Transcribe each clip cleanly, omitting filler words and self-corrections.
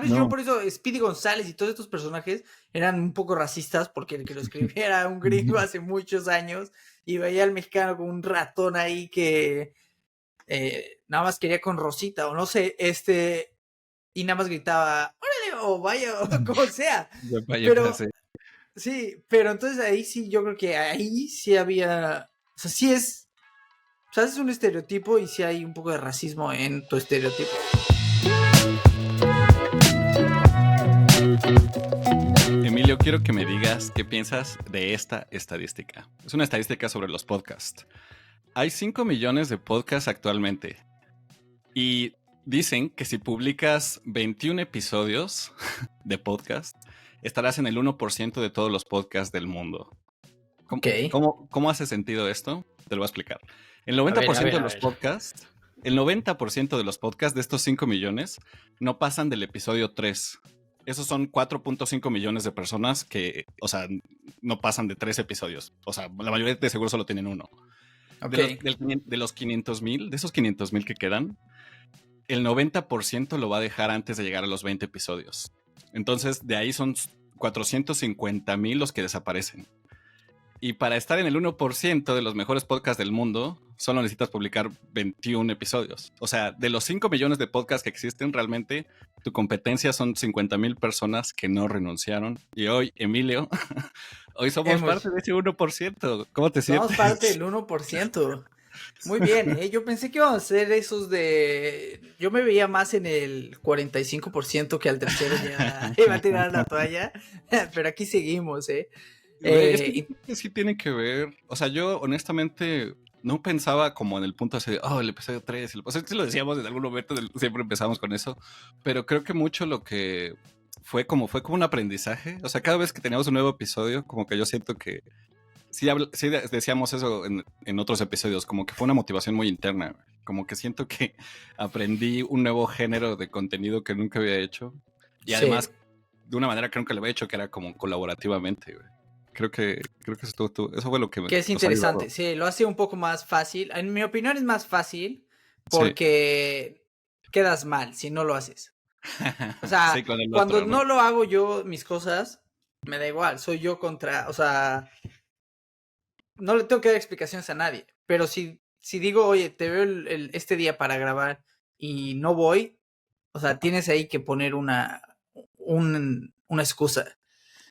yo No. por eso Speedy González y todos estos personajes eran un poco racistas porque el que lo escribía era un gringo hace muchos años y veía al mexicano como un ratón ahí que nada más quería con Rosita o no sé, y nada más gritaba, órale, o vaya, o como sea. Vaya, Pero, sí. sí, pero entonces ahí sí, yo creo que ahí sí había, o sea, sí es, o sea, es un estereotipo y sí hay un poco de racismo en tu estereotipo. Emilio, quiero que me digas qué piensas de esta estadística. Es una estadística sobre los podcasts. Hay 5 millones de podcasts actualmente y dicen que si publicas 21 episodios de podcast, estarás en el 1% de todos los podcasts del mundo. ¿Cómo, Ok. cómo hace sentido esto? Te lo voy a explicar. El A ver, a 90% ver, de a los ver. podcasts, el 90% de los podcasts de estos 5 millones no pasan del episodio 3. Esos son 4.5 millones de personas que, o sea, no pasan de 3 episodios. O sea, la mayoría de seguro solo tienen uno. Ok. De los 500,000, de esos 500,000 que quedan, el 90% lo va a dejar antes de llegar a los 20 episodios. Entonces, de ahí son 450,000 los que desaparecen. Y para estar en el 1% de los mejores podcasts del mundo, solo necesitas publicar 21 episodios. O sea, de los 5 millones de podcasts que existen, realmente tu competencia son 50,000 personas que no renunciaron. Y hoy, Emilio, hoy somos parte de ese 1%. ¿Cómo te Somos sientes? parte del 1%. Muy bien, ¿eh? Yo pensé que íbamos a ser esos de... Yo me veía más en el 45% que al tercero ya iba a tirar la toalla, pero aquí seguimos, ¿eh? Güey, es que yo Y- creo que sí tiene que ver. O sea, yo honestamente no pensaba como en el punto así de, oh, el episodio 3. O sea, sí lo decíamos en algún momento, siempre empezamos con eso. Pero creo que mucho lo que fue como un aprendizaje. O sea, cada vez que teníamos un nuevo episodio, como que yo siento que sí decíamos eso en otros episodios, como que fue una motivación muy interna. Como que siento que aprendí un nuevo género de contenido que nunca había hecho. Y sí, además, de una manera que nunca lo había hecho, que era como colaborativamente, güey. Creo que eso fue lo que que es nos ha interesante. ayudado. Sí, lo hace un poco más fácil. En mi opinión es más fácil Sí. porque quedas mal si no lo haces. O sea, Sí, con el cuando otro, ¿no? no lo hago yo mis cosas, me da igual, soy yo contra, o sea, no le tengo que dar explicaciones a nadie, pero si digo, oye, te veo este día para grabar y no voy, o sea, tienes ahí que poner una excusa.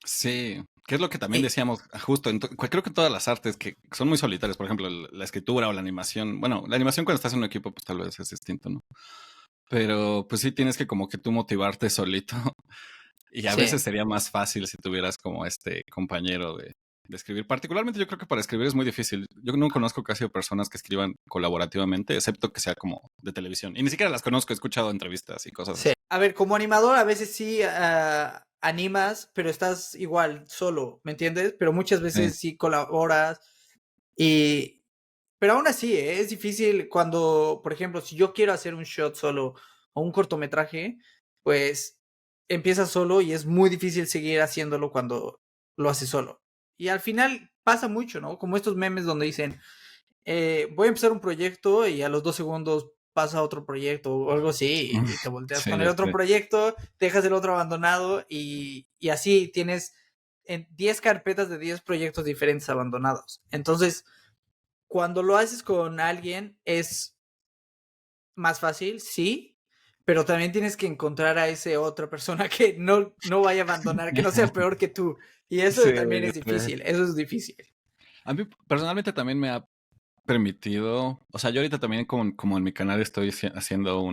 Sí, que es lo que también Y, decíamos justo, creo que todas las artes que son muy solitarias, por ejemplo, la escritura o la animación, bueno, la animación cuando estás en un equipo pues tal vez es distinto, ¿no? Pero pues sí tienes que como que tú motivarte solito y a veces sí, sería más fácil si tuvieras como este compañero de escribir. Particularmente yo creo que para escribir es muy difícil. Yo no conozco casi personas que escriban colaborativamente, excepto que sea como de televisión. Y ni siquiera las conozco, he escuchado entrevistas y cosas sí. así. A ver, como animador a veces sí animas, pero estás igual solo, ¿me entiendes? Pero muchas Sí. veces sí colaboras y... Pero aún así, es difícil cuando, por ejemplo, si yo quiero hacer un shot solo o un cortometraje, pues empieza solo y es muy difícil seguir haciéndolo cuando lo haces solo. Y al final pasa mucho, ¿no? Como estos memes donde dicen, voy a empezar un proyecto y a los 2 segundos pasa otro proyecto o algo así y te volteas Sí, con el ya otro sé. proyecto, dejas el otro abandonado y así tienes en 10 carpetas de 10 proyectos diferentes abandonados. Entonces, cuando lo haces con alguien es más fácil, sí, pero también tienes que encontrar a esa otra persona que no vaya a abandonar, que no sea peor que tú. Y eso Sí, también ya es sé. difícil, eso es difícil. A mí personalmente también me ha permitido, o sea, yo ahorita también como en mi canal estoy haciendo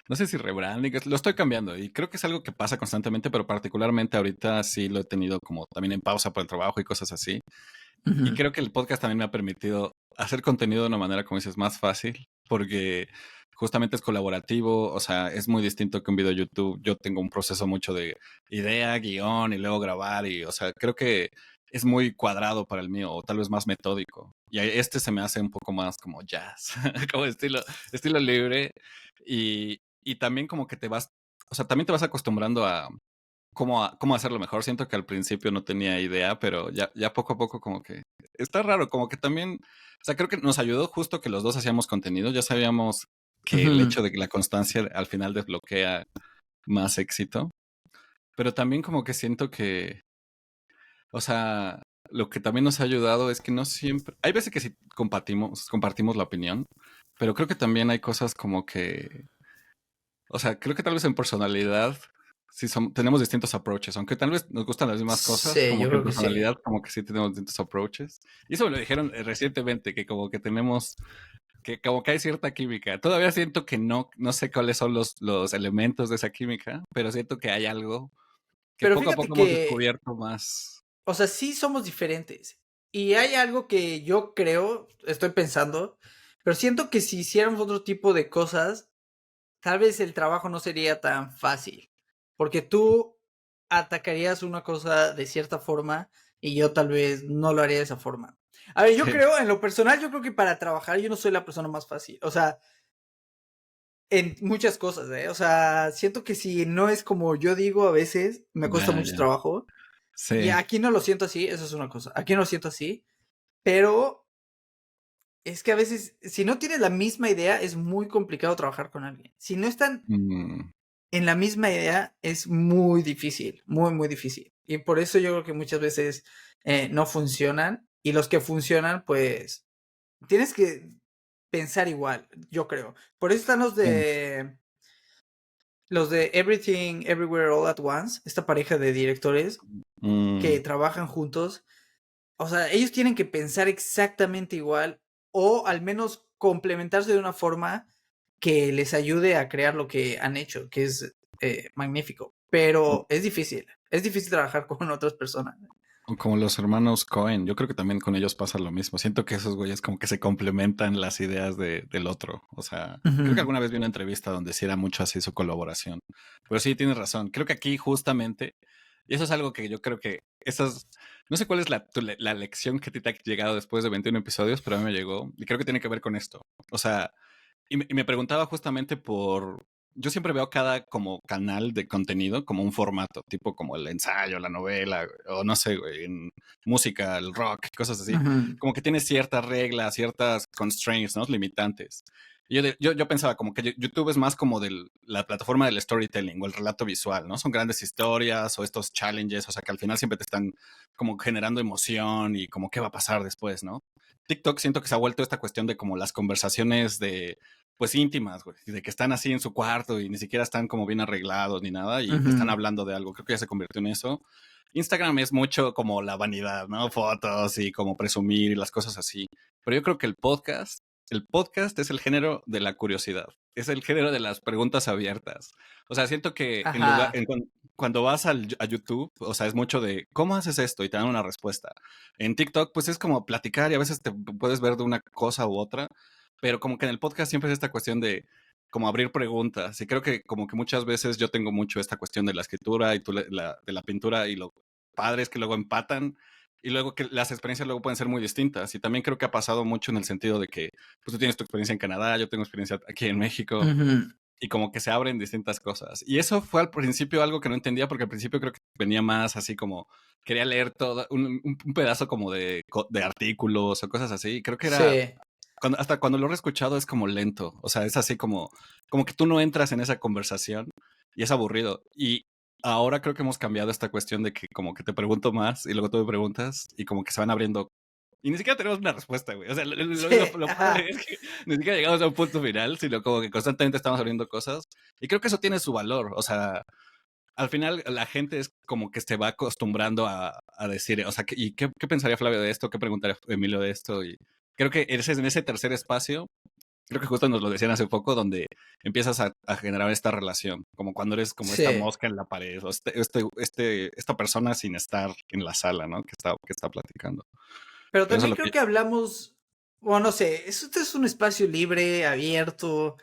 no sé si rebranding, lo estoy cambiando y creo que es algo que pasa constantemente, pero particularmente ahorita sí lo he tenido como también en pausa por el trabajo y cosas así. Y Ujú. creo que el podcast también me ha permitido hacer contenido de una manera, como dices, más fácil, porque justamente es colaborativo, o sea, es muy distinto que un video de YouTube. Yo tengo un proceso mucho de idea, guión y luego grabar y, o sea, creo que es muy cuadrado para el mío, o tal vez más metódico. Y este se me hace un poco más como jazz, como estilo libre. Y también como que o sea, también te vas acostumbrando a cómo hacerlo mejor. Siento que al principio no tenía idea, pero ya poco a poco como que está raro, como que también, o sea, creo que nos ayudó justo que los dos hacíamos contenido, ya sabíamos que el Ujú. hecho de que la constancia al final desbloquea más éxito. Pero también como que siento que, o sea, lo que también nos ha ayudado es que no siempre, hay veces que sí compartimos la opinión, pero creo que también hay cosas como que, o sea, creo que tal vez en personalidad sí tenemos distintos approaches, aunque tal vez nos gustan las mismas cosas, Sí, como yo que en creo que sí. personalidad como que sí tenemos distintos approaches. Y eso me lo dijeron recientemente, que como que tenemos, que como que hay cierta química. Todavía siento que no sé cuáles son los elementos de esa química, pero siento que hay algo que Pero poco a fíjate poco hemos que, descubierto más. o sea, sí somos diferentes. Y hay algo que yo creo, estoy pensando, pero siento que si hiciéramos otro tipo de cosas, tal vez el trabajo no sería tan fácil, porque tú atacarías una cosa de cierta forma y yo tal vez no lo haría de esa forma. A ver, yo Sí, creo, en lo personal, yo creo que para trabajar yo no soy la persona más fácil. O sea, en muchas cosas, ¿eh? O sea, siento que si no es como yo digo a veces, me cuesta ya, mucho ya. trabajo. Y Sí. aquí no lo siento así, eso es una cosa. Aquí no lo siento así, pero es que a veces, si no tienes la misma idea, es muy complicado trabajar con alguien. Si no están Mm, en la misma idea, es muy difícil, muy, muy difícil. Y por eso yo creo que muchas veces no funcionan. Y los que funcionan, pues tienes que pensar igual, yo creo. Por eso están sí. los de Everything Everywhere All at Once, esta pareja de directores Mm, que trabajan juntos. O sea, ellos tienen que pensar exactamente igual o al menos complementarse de una forma que les ayude a crear lo que han hecho, que es magnífico. o- Pero es difícil trabajar con otras personas. o como los hermanos Cohen, yo creo que también con ellos pasa lo mismo. Siento que esos güeyes como que se complementan las ideas del otro. O sea, creo que Ujú, alguna vez vi una entrevista donde sí era mucho así su colaboración. Pero sí, tienes razón. Creo que aquí justamente, y eso es algo que yo creo que esas, no sé cuál es la lección que a ti te ha llegado después de 21 episodios, pero a mí me llegó y creo que tiene que ver con esto. O sea, y me preguntaba justamente por... Yo siempre veo cada como canal de contenido como un formato, tipo como el ensayo, la novela, o no sé, güey, en música, el rock, cosas así. ujú, Como que tiene ciertas reglas, ciertas constraints, ¿no? Limitantes. Y yo pensaba como que YouTube es más como la plataforma del storytelling o el relato visual, ¿no? Son grandes historias o estos challenges, o sea que al final siempre te están como generando emoción y como qué va a pasar después, ¿no? TikTok siento que se ha vuelto esta cuestión de como las conversaciones de pues íntimas, güey, de que están así en su cuarto y ni siquiera están como bien arreglados ni nada y están ujú. hablando de algo. Creo que ya se convirtió en eso. Instagram es mucho como la vanidad, ¿no? Fotos y como presumir y las cosas así. Pero yo creo que el podcast es el género de la curiosidad, es el género de las preguntas abiertas. O sea, siento que Ajá. cuando vas a YouTube, o sea, es mucho de ¿cómo haces esto? Y te dan una respuesta. En TikTok, pues es como platicar y a veces te puedes ver de una cosa u otra, pero como que en el podcast siempre es esta cuestión de como abrir preguntas. Y creo que como que muchas veces yo tengo mucho esta cuestión de la escritura y tú de la pintura y lo padre es que luego empatan y luego que las experiencias luego pueden ser muy distintas. Y también creo que ha pasado mucho en el sentido de que pues tú tienes tu experiencia en Canadá, yo tengo experiencia aquí en México Ujú, y como que se abren distintas cosas. Y eso fue al principio algo que no entendía porque al principio creo que venía más así como quería leer todo un pedazo como de artículos o cosas así. Creo que era sí. hasta cuando lo he escuchado es como lento, o sea, es así como que tú no entras en esa conversación y es aburrido. Y ahora creo que hemos cambiado esta cuestión de que como que te pregunto más y luego tú me preguntas y como que se van abriendo. Y ni siquiera tenemos una respuesta, güey. O sea, Sí, lo padre ajá. es que ni siquiera llegamos a un punto final, sino como que constantemente estamos abriendo cosas. Y creo que eso tiene su valor. O sea, al final la gente es como que se va acostumbrando a decir, o sea, ¿y qué pensaría Flavio de esto? ¿Qué preguntaría Emilio de esto? Y creo que en ese tercer espacio, creo que justo nos lo decían hace poco, donde empiezas a generar esta relación, como cuando eres como esta Sí. mosca en la pared, o esta persona sin estar en la sala, ¿no? Que está platicando. Pero Pero eso es también lo creo que... que hablamos, bueno, no sé, esto es un espacio libre, abierto,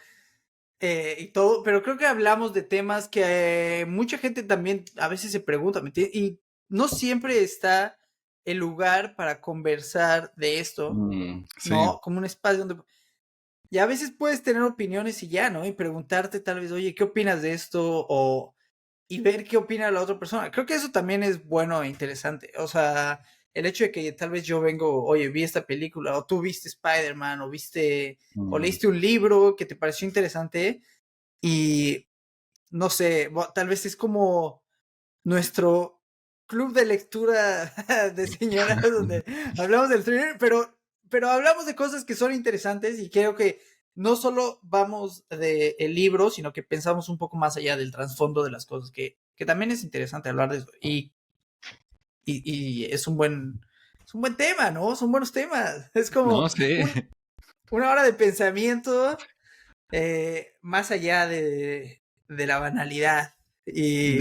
y todo, pero creo que hablamos de temas que mucha gente también a veces se pregunta, ¿me entiendes? Y no siempre está el lugar para conversar de esto, Sí. ¿no? Como un espacio donde... Y a veces puedes tener opiniones y ya, ¿no? Y preguntarte tal vez, oye, ¿qué opinas de esto? O y ver qué opina la otra persona. Creo que eso también es bueno e interesante. O sea, el hecho de que tal vez yo vengo, oye, vi esta película, o tú viste Spider-Man, o Mm, leíste un libro que te pareció interesante, y no sé, tal vez es como nuestro club de lectura de señoras donde hablamos del thriller, pero hablamos de cosas que son interesantes y creo que no solo vamos del libro, sino que pensamos un poco más allá del trasfondo de las cosas, que también es interesante hablar de eso. Y es un buen tema, ¿no? Son buenos temas. Es como No sé. una hora de pensamiento más allá de la banalidad. Y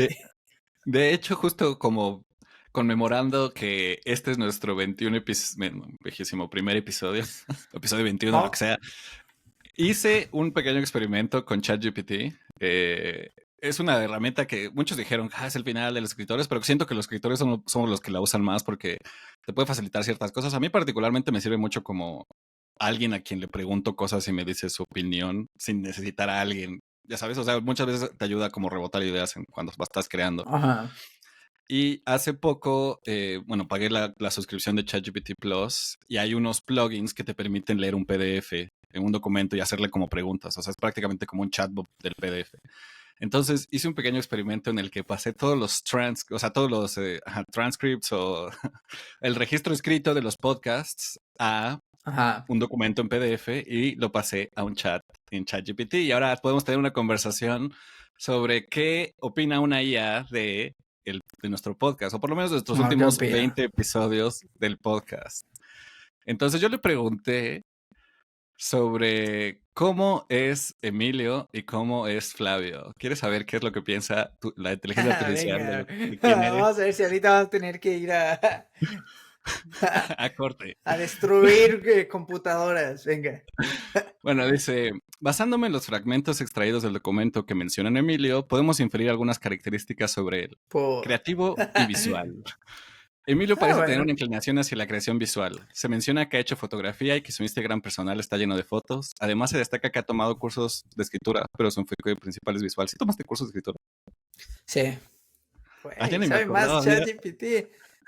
De hecho, justo como conmemorando que este es nuestro 21 primer episodio, episodio 21, lo que sea, hice un pequeño experimento con ChatGPT. Es una herramienta que muchos dijeron, es el final de los escritores, pero siento que los escritores somos los que la usan más porque te puede facilitar ciertas cosas. A mí particularmente me sirve mucho como alguien a quien le pregunto cosas y me dice su opinión sin necesitar a alguien. Ya sabes, o sea, muchas veces te ayuda como rebotar ideas cuando estás creando. Ajá. Y hace poco, bueno, pagué la suscripción de ChatGPT Plus y hay unos plugins que te permiten leer un PDF en un documento y hacerle como preguntas. O sea, es prácticamente como un chatbot del PDF. Entonces hice un pequeño experimento en el que pasé todos los transcripts o el registro escrito de los podcasts a Ajá. un documento en PDF y lo pasé a un chat en ChatGPT. Y ahora podemos tener una conversación sobre qué opina una IA de nuestro podcast, o por lo menos de nuestros No, ¿qué últimos opina? 20 episodios del podcast. Entonces yo le pregunté sobre cómo es Emilio y cómo es Flavio. ¿Quieres saber qué es lo que piensa la inteligencia artificial Venga, de quién eres? vamos a ver si ahorita vamos a tener que ir a, A corte. a destruir computadoras. Venga. Bueno, dice, basándome en los fragmentos extraídos del documento que mencionan Emilio, podemos inferir algunas características sobre él. Por... Creativo y visual. Emilio Ah, parece tener bueno. una inclinación hacia la creación visual. Se menciona que ha hecho fotografía y que su Instagram personal está lleno de fotos. Además, se destaca que ha tomado cursos de escritura, pero su enfoque principal es visual. ¿Sí tomaste cursos de escritura? Sí. Ah, ya Güey, ni me ¿sabe más acordaba, mira. ChatGPT?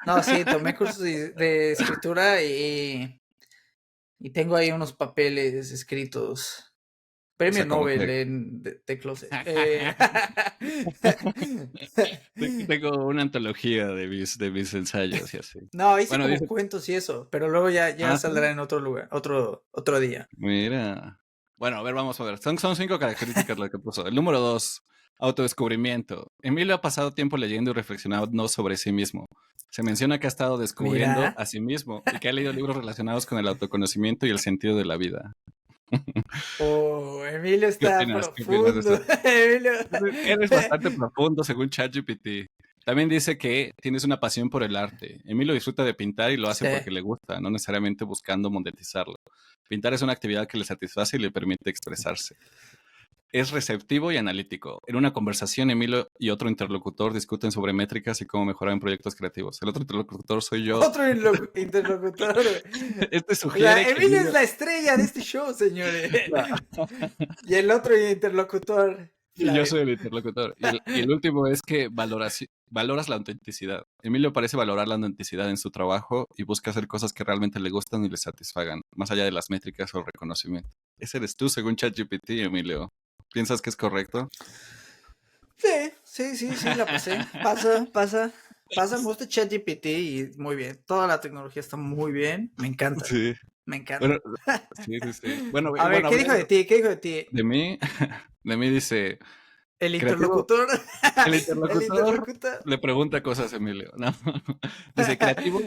No, sí, tomé cursos de escritura y tengo ahí unos papeles escritos. O Premio sea, como Nobel que de Closet. tengo una antología de mis ensayos y así. No, hice Bueno, como dice, cuentos y eso, pero luego ya sí, saldrá en otro lugar, otro día. mira. Bueno, a ver, vamos a ver. Son 5 características las que puso. El número 2, autodescubrimiento. Emilio ha pasado tiempo leyendo y reflexionando sobre sí mismo. Se menciona que ha estado descubriendo Mira. a sí mismo y que ha leído libros relacionados con el autoconocimiento y el sentido de la vida. Oh, Emilio ¿Qué está opinas? ¿Qué opinas de profundo. eso? Emilio. Eres bastante profundo según ChatGPT. También dice que tienes una pasión por el arte. Emilio disfruta de pintar y lo hace Sí. porque le gusta, no necesariamente buscando monetizarlo. Pintar es una actividad que le satisface y le permite expresarse. Es receptivo y analítico. En una conversación, Emilio y otro interlocutor discuten sobre métricas y cómo mejorar en proyectos creativos. El otro interlocutor soy yo. Otro interlocutor. Este O sea, sugiere que Emilio es Emilio... la estrella de este show, señores. No, Y el otro interlocutor, y yo Flavio. soy el interlocutor. Y el último es que valoras la autenticidad. Emilio parece valorar la autenticidad en su trabajo y busca hacer cosas que realmente le gustan y le satisfagan, más allá de las métricas o el reconocimiento. Ese eres tú, según ChatGPT, Emilio. ¿Piensas que es correcto? Sí, la pasé. Pasa. Me gusta ChatGPT y muy bien. Toda la tecnología está muy bien. Me encanta. Sí. Me Bueno, encanta. sí, sí, sí. Bueno, A ver, ¿qué dijo de hablando ti? ¿Qué dijo de ti? de mí, de mí dice, El creativo, interlocutor. el El interlocutor interlocutor. le pregunta cosas a Emilio, ¿no? Dice, creativo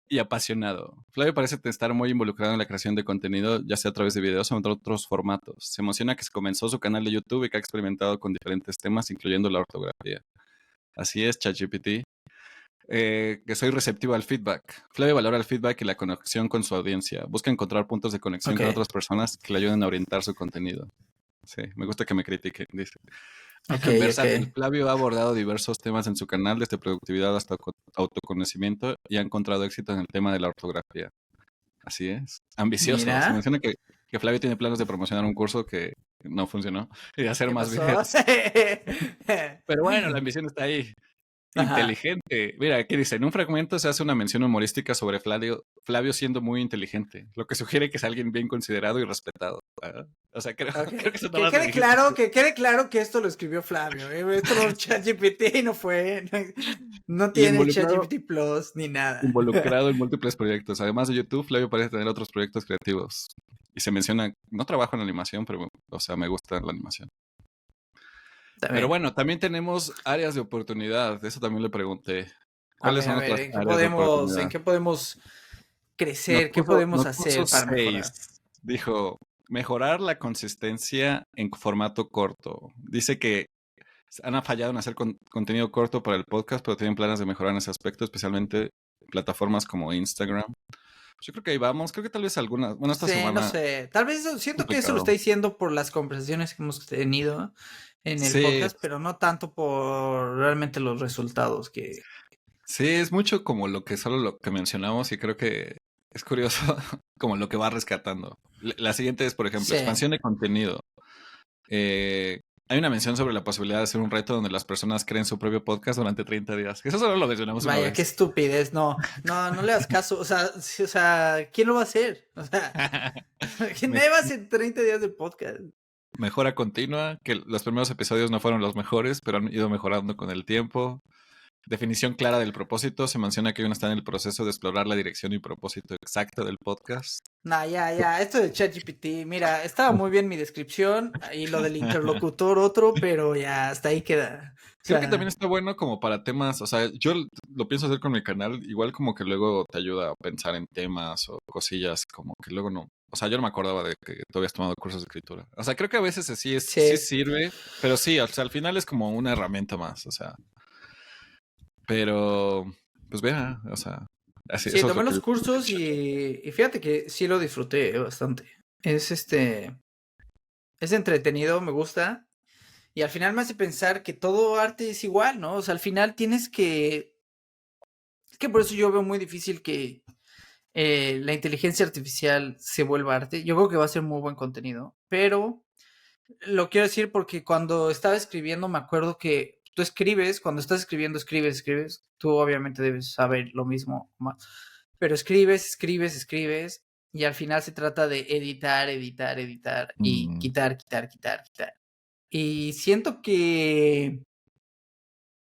y apasionado. Flavio parece estar muy involucrado en la creación de contenido, ya sea a través de videos o en otros formatos. Se emociona que se comenzó su canal de YouTube y que ha experimentado con diferentes temas, incluyendo la ortografía. Así es, ChatGPT. Que soy receptivo al feedback. Flavio valora el feedback y la conexión con su audiencia. Busca encontrar puntos de conexión con Ok, otras personas que le ayuden a orientar su contenido. Sí, me gusta que me critiquen, dice. ok. Versátil. Flavio ha abordado diversos temas en su canal, desde productividad hasta autoconocimiento, y ha encontrado éxito en el tema de la ortografía. Así es. Ambicioso. Se Mira, menciona que Flavio tiene planes de promocionar un curso que no funcionó y de hacer ¿qué más pasó? videos. Pero bueno, la ambición está ahí. Ajá. Inteligente. Mira, aquí dice, en un fragmento se hace una mención humorística sobre Flavio siendo muy inteligente, lo que sugiere que es alguien bien considerado y respetado. O sea, creo, Ok. creo que eso nada Que más lo quede dijiste claro, tú. que esto lo escribió Flavio. Esto no ChatGPT no fue. No Y tiene involucrado, ChatGPT Plus ni nada. involucrado en múltiples proyectos. Además de YouTube, Flavio parece tener otros proyectos creativos. Y se menciona, no trabajo en animación, pero, o sea, me gusta la animación. Pero También. bueno, también tenemos áreas de oportunidad. Eso también le pregunté. ¿Cuáles son A ver, nuestras áreas de en oportunidad? qué podemos crecer? ¿Qué podemos Nos puso hacer para seis. mejorar? Dijo, mejorar la consistencia en formato corto. Dice que han fallado en hacer contenido corto para el podcast, pero tienen planes de mejorar en ese aspecto, especialmente plataformas como Instagram. Yo creo que ahí vamos. Creo que tal vez algunas. Bueno, esta Sí, no semana sé. Tal vez siento que eso lo está complicado. diciendo por las conversaciones que hemos tenido en el Sí, podcast, pero no tanto por realmente los resultados que. sí, es mucho como lo que solo lo que mencionamos y creo que es curioso como lo que va rescatando. La siguiente es, por ejemplo, Sí. expansión de contenido. Eh, hay una mención sobre la posibilidad de hacer un reto donde las personas creen su propio podcast durante 30 días. Eso solo lo mencionamos una Vaya, qué vez. estupidez. No, no, no le das caso. O sea, o sea, ¿quién lo va a hacer? O sea, ¿quién Me- me va a hacer 30 días de podcast? Mejora continua, que los primeros episodios no fueron los mejores, pero han ido mejorando con el tiempo. Definición clara del propósito. Se menciona que uno está en el proceso de explorar la dirección y propósito exacto del podcast. Nah, ya, esto de ChatGPT, mira, estaba muy bien mi descripción y lo del interlocutor otro, pero ya hasta ahí queda. O Creo que también sea, está bueno como para temas, o sea, yo lo pienso hacer con mi canal, igual como que luego te ayuda a pensar en temas o cosillas como que luego no, o sea, yo no me acordaba de que tú habías tomado cursos de escritura. O sea, creo que a veces sí sí. sirve, pero sí, o sea, al final es como una herramienta más, o sea, pero pues vea, o sea, así, Sí, eso es tomé lo que los yo pienso de cursos ChatGPT. y fíjate que sí lo disfruté bastante. Es es entretenido, me gusta. Y al final me hace pensar que todo arte es igual, ¿no? O sea, al final tienes que. Es que por eso yo veo muy difícil que la inteligencia artificial se vuelva arte. Yo creo que va a ser muy buen contenido. Pero lo quiero decir porque cuando estaba escribiendo me acuerdo que tú escribes, cuando estás escribiendo, escribes. Tú obviamente debes saber lo mismo más. Pero escribes. Y al final se trata de editar y Mm, quitar. Y siento que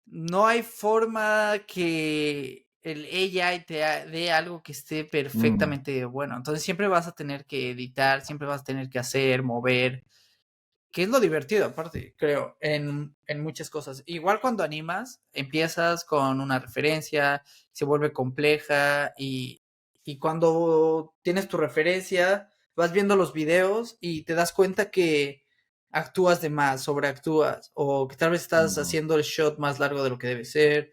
no hay forma que el AI dé algo que esté mm, perfectamente bueno. Entonces siempre vas a tener que editar, siempre vas a tener que hacer, mover, que es lo divertido, aparte, creo, en muchas cosas. Igual cuando animas, empiezas con una referencia, se vuelve compleja y cuando tienes tu referencia, vas viendo los videos y te das cuenta que actúas de más, sobreactúas, o que tal vez estás mm, haciendo el shot más largo de lo que debe ser.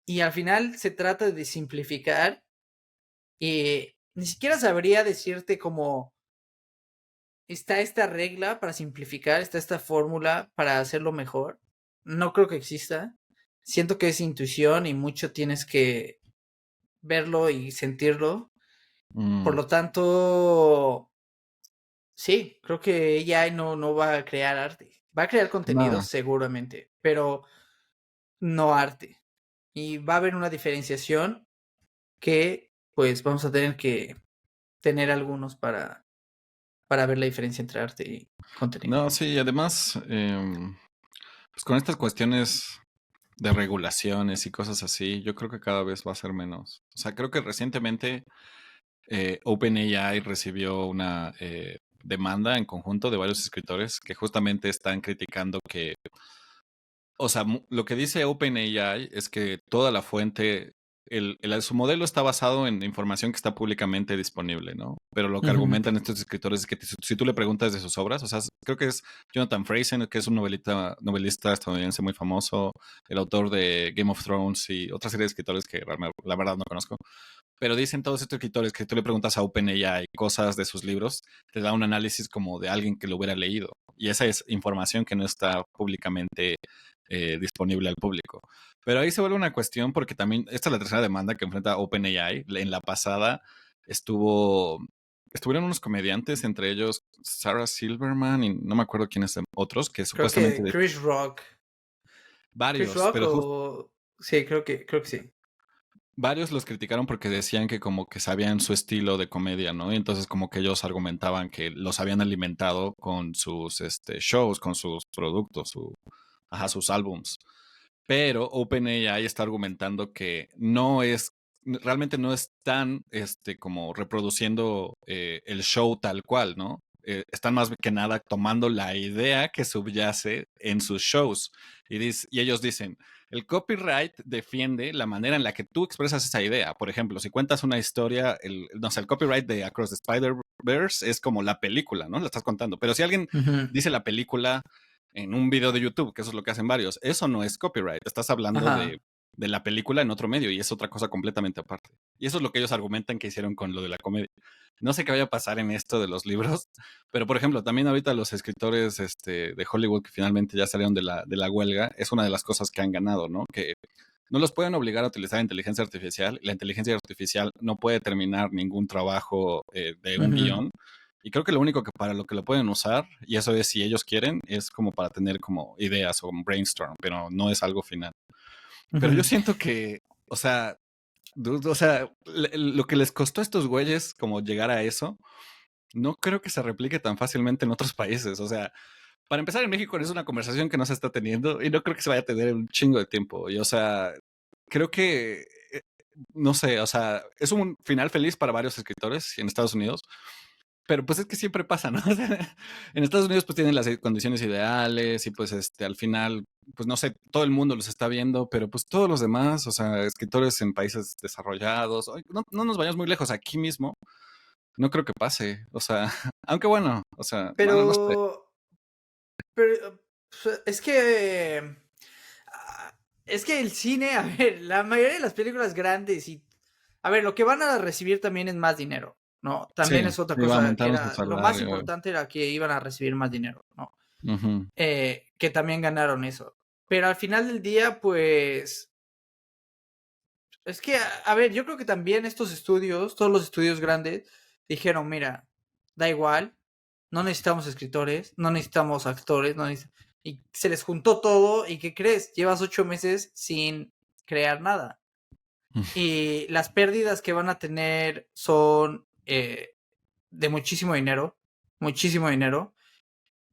Y al final se trata de simplificar y ni siquiera sabría decirte cómo está esta regla para simplificar, está esta fórmula para hacerlo mejor. No creo que exista. Siento que es intuición y mucho tienes que verlo y sentirlo. Por mm. lo tanto, sí, creo que ella no va a crear arte. Va a crear contenido No, seguramente, pero no arte. Y va a haber una diferenciación que pues vamos a tener que tener algunos para ver la diferencia entre arte y contenido. no, sí, además, pues con estas cuestiones de regulaciones y cosas así, yo creo que cada vez va a ser menos. O sea, creo que recientemente OpenAI recibió una demanda en conjunto de varios escritores que justamente están criticando que, o sea, lo que dice OpenAI es que toda la fuente, su modelo está basado en información que está públicamente disponible, ¿no? Pero lo que Ujú. argumentan estos escritores es que si tú le preguntas de sus obras, o sea, creo que es Jonathan Franzen, que es un novelista estadounidense muy famoso, el autor de Game of Thrones y otra serie de escritores que la verdad no conozco. Pero dicen todos estos escritores que tú le preguntas a OpenAI cosas de sus libros, te da un análisis como de alguien que lo hubiera leído. Y esa es información que no está públicamente disponible al público. Pero ahí se vuelve una cuestión porque también esta es la tercera demanda que enfrenta OpenAI. En la pasada estuvieron unos comediantes, entre ellos Sarah Silverman y no me acuerdo quiénes son otros, que Creo supuestamente que Chris Rock. Chris varios, Rock pero o. Sí, creo que sí. Varios los criticaron porque decían que como que sabían su estilo de comedia, ¿no? Y entonces como que ellos argumentaban que los habían alimentado con sus shows, con sus productos, sus álbums. Pero OpenAI está argumentando que realmente no están como reproduciendo el show tal cual, ¿no? Están más que nada tomando la idea que subyace en sus shows. Y ellos dicen, el copyright defiende la manera en la que tú expresas esa idea. Por ejemplo, si cuentas una historia, no sé, el copyright de Across the Spider-Verse es como la película, ¿no? La estás contando. Pero si alguien Ujú. dice la película en un video de YouTube, que eso es lo que hacen varios, eso no es copyright. Estás hablando Ajá. de la película en otro medio y es otra cosa completamente aparte. Y eso es lo que ellos argumentan que hicieron con lo de la comedia. No sé qué vaya a pasar en esto de los libros, pero por ejemplo, también ahorita los escritores de Hollywood que finalmente ya salieron de la huelga, es una de las cosas que han ganado, ¿no? Que no los pueden obligar a utilizar inteligencia artificial. La inteligencia artificial no puede terminar ningún trabajo de un Ujú. guión. Y creo que lo único que para lo que lo pueden usar, y eso es si ellos quieren, es como para tener como ideas o un brainstorm, pero no es algo final. Pero yo Ujú. siento que, o sea, o sea, lo que les costó a estos güeyes como llegar a eso, no creo que se replique tan fácilmente en otros países. O sea, para empezar en México es una conversación que no se está teniendo y no creo que se vaya a tener un chingo de tiempo. Y o sea, creo que, no sé, o sea, es un final feliz para varios escritores en Estados Unidos, pero pues es que siempre pasa, ¿no? O sea, en Estados Unidos pues tienen las condiciones ideales y pues al final, pues no sé, todo el mundo los está viendo, pero pues todos los demás, o sea, escritores en países desarrollados, no nos vayamos muy lejos, aquí mismo, no creo que pase, o sea, aunque bueno, o sea, bueno, no sé. Pero, pero, pues, es que el cine, a ver, la mayoría de las películas grandes y, a ver, lo que van a recibir también es más dinero, ¿no? Sí, También es otra iba a cosa, que aumentar su era, lo más salario. importante era que iban a recibir más dinero, ¿no? Ujú, Que también ganaron eso. Pero al final del día, pues, es que, a ver, yo creo que también estos estudios, todos los estudios grandes, dijeron, mira, da igual, no necesitamos escritores, no necesitamos actores, y se les juntó todo, ¿y qué crees? Llevas 8 meses sin crear nada. Y las pérdidas que van a tener son de muchísimo dinero.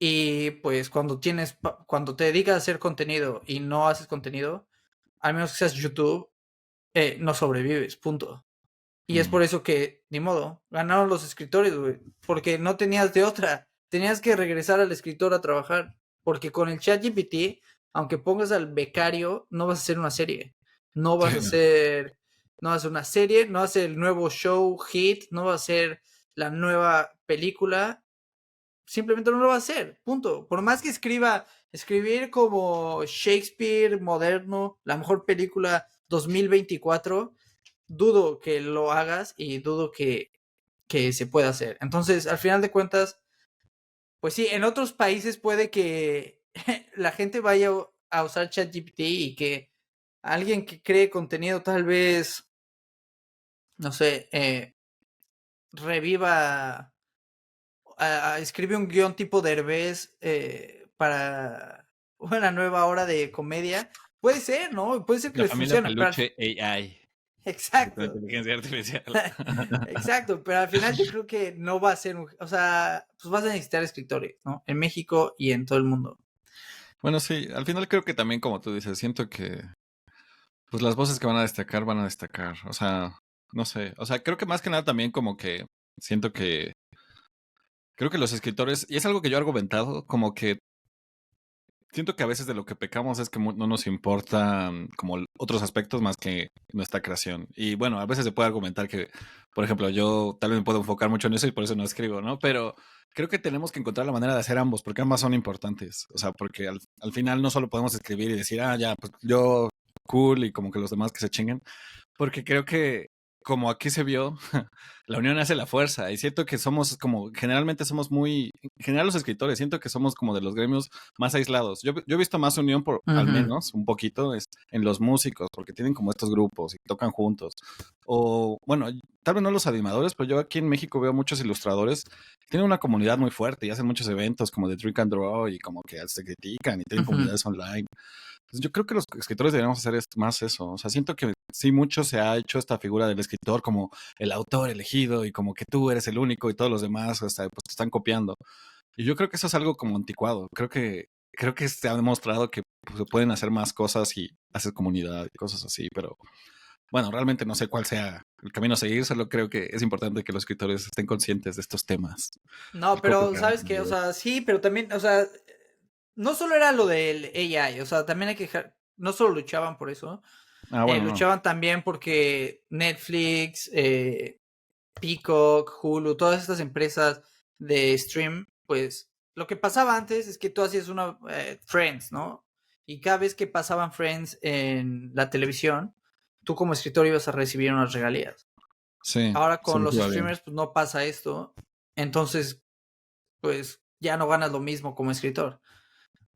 Y pues cuando te dedicas a hacer contenido y no haces contenido, al menos que seas YouTube, no sobrevives, punto. Y es ujú. por eso que, ni modo, ganaron los escritores, güey. Porque no tenías de otra. Tenías que regresar al escritor a trabajar. Porque con el chat GPT, aunque pongas al becario, no vas a hacer una serie. No Sí, vas a hacer. No vas a hacer una serie, no vas a hacer el nuevo show hit, no vas a hacer la nueva película. Simplemente no lo va a hacer. Punto. Por más que escribir como Shakespeare moderno, la mejor película 2024, dudo que lo hagas y dudo que se pueda hacer. Entonces, al final de cuentas, pues sí, en otros países puede que la gente vaya a usar ChatGPT y que alguien que cree contenido tal vez, no sé, reviva, escribe un guión tipo Derbez para una nueva hora de comedia. Puede ser, ¿no? Puede ser que la les familia funcione, pero Peluche AI, con exacto. inteligencia artificial. Exacto, pero al final yo creo que no va a ser o sea, pues vas a necesitar escritores, ¿no? En México y en todo el mundo. Bueno, sí, al final creo que también, como tú dices, siento que pues las voces que van a destacar van a destacar. O sea, no sé. O sea, creo que más que nada también como que siento que creo que los escritores, y es algo que yo he argumentado, como que siento que a veces de lo que pecamos es que no nos importan como otros aspectos más que nuestra creación. Y bueno, a veces se puede argumentar que, por ejemplo, yo tal vez me puedo enfocar mucho en eso y por eso no escribo, ¿no? Pero creo que tenemos que encontrar la manera de hacer ambos, porque ambas son importantes. O sea, porque al final no solo podemos escribir y decir, ah, ya, pues yo cool y como que los demás que se chinguen, porque creo que como aquí se vio, la unión hace la fuerza y siento que somos como, generalmente somos muy, en general los escritores, siento que somos como de los gremios más aislados. Yo he visto más unión por, al Ujú. menos, un poquito, en los músicos, porque tienen como estos grupos y tocan juntos. O, bueno, tal vez no los animadores, pero yo aquí en México veo muchos ilustradores, tienen una comunidad muy fuerte y hacen muchos eventos como de Drink and Draw y como que se critican y tienen Ujú. comunidades online. Pues yo creo que los escritores deberíamos hacer más eso. O sea, siento que sí mucho se ha hecho esta figura del escritor como el autor elegido y como que tú eres el único y todos los demás hasta, pues, te están copiando. Y yo creo que eso es algo como anticuado. Creo que se ha demostrado que pues, se pueden hacer más cosas y hacer comunidad y cosas así, pero bueno, realmente no sé cuál sea el camino a seguir, solo creo que es importante que los escritores estén conscientes de estos temas. No, Y creo que pero ¿sabes qué? O sea, sí, pero también, o sea, no solo era lo del AI, o sea, también hay que no solo luchaban por eso, bueno, no. luchaban también porque Netflix, Peacock, Hulu, todas estas empresas de stream, pues lo que pasaba antes es que tú hacías una Friends, ¿no? Y cada vez que pasaban Friends en la televisión, tú como escritor ibas a recibir unas regalías. Sí, Ahora se con les los iba bien. streamers, pues no pasa esto. Entonces, pues ya no ganas lo mismo como escritor.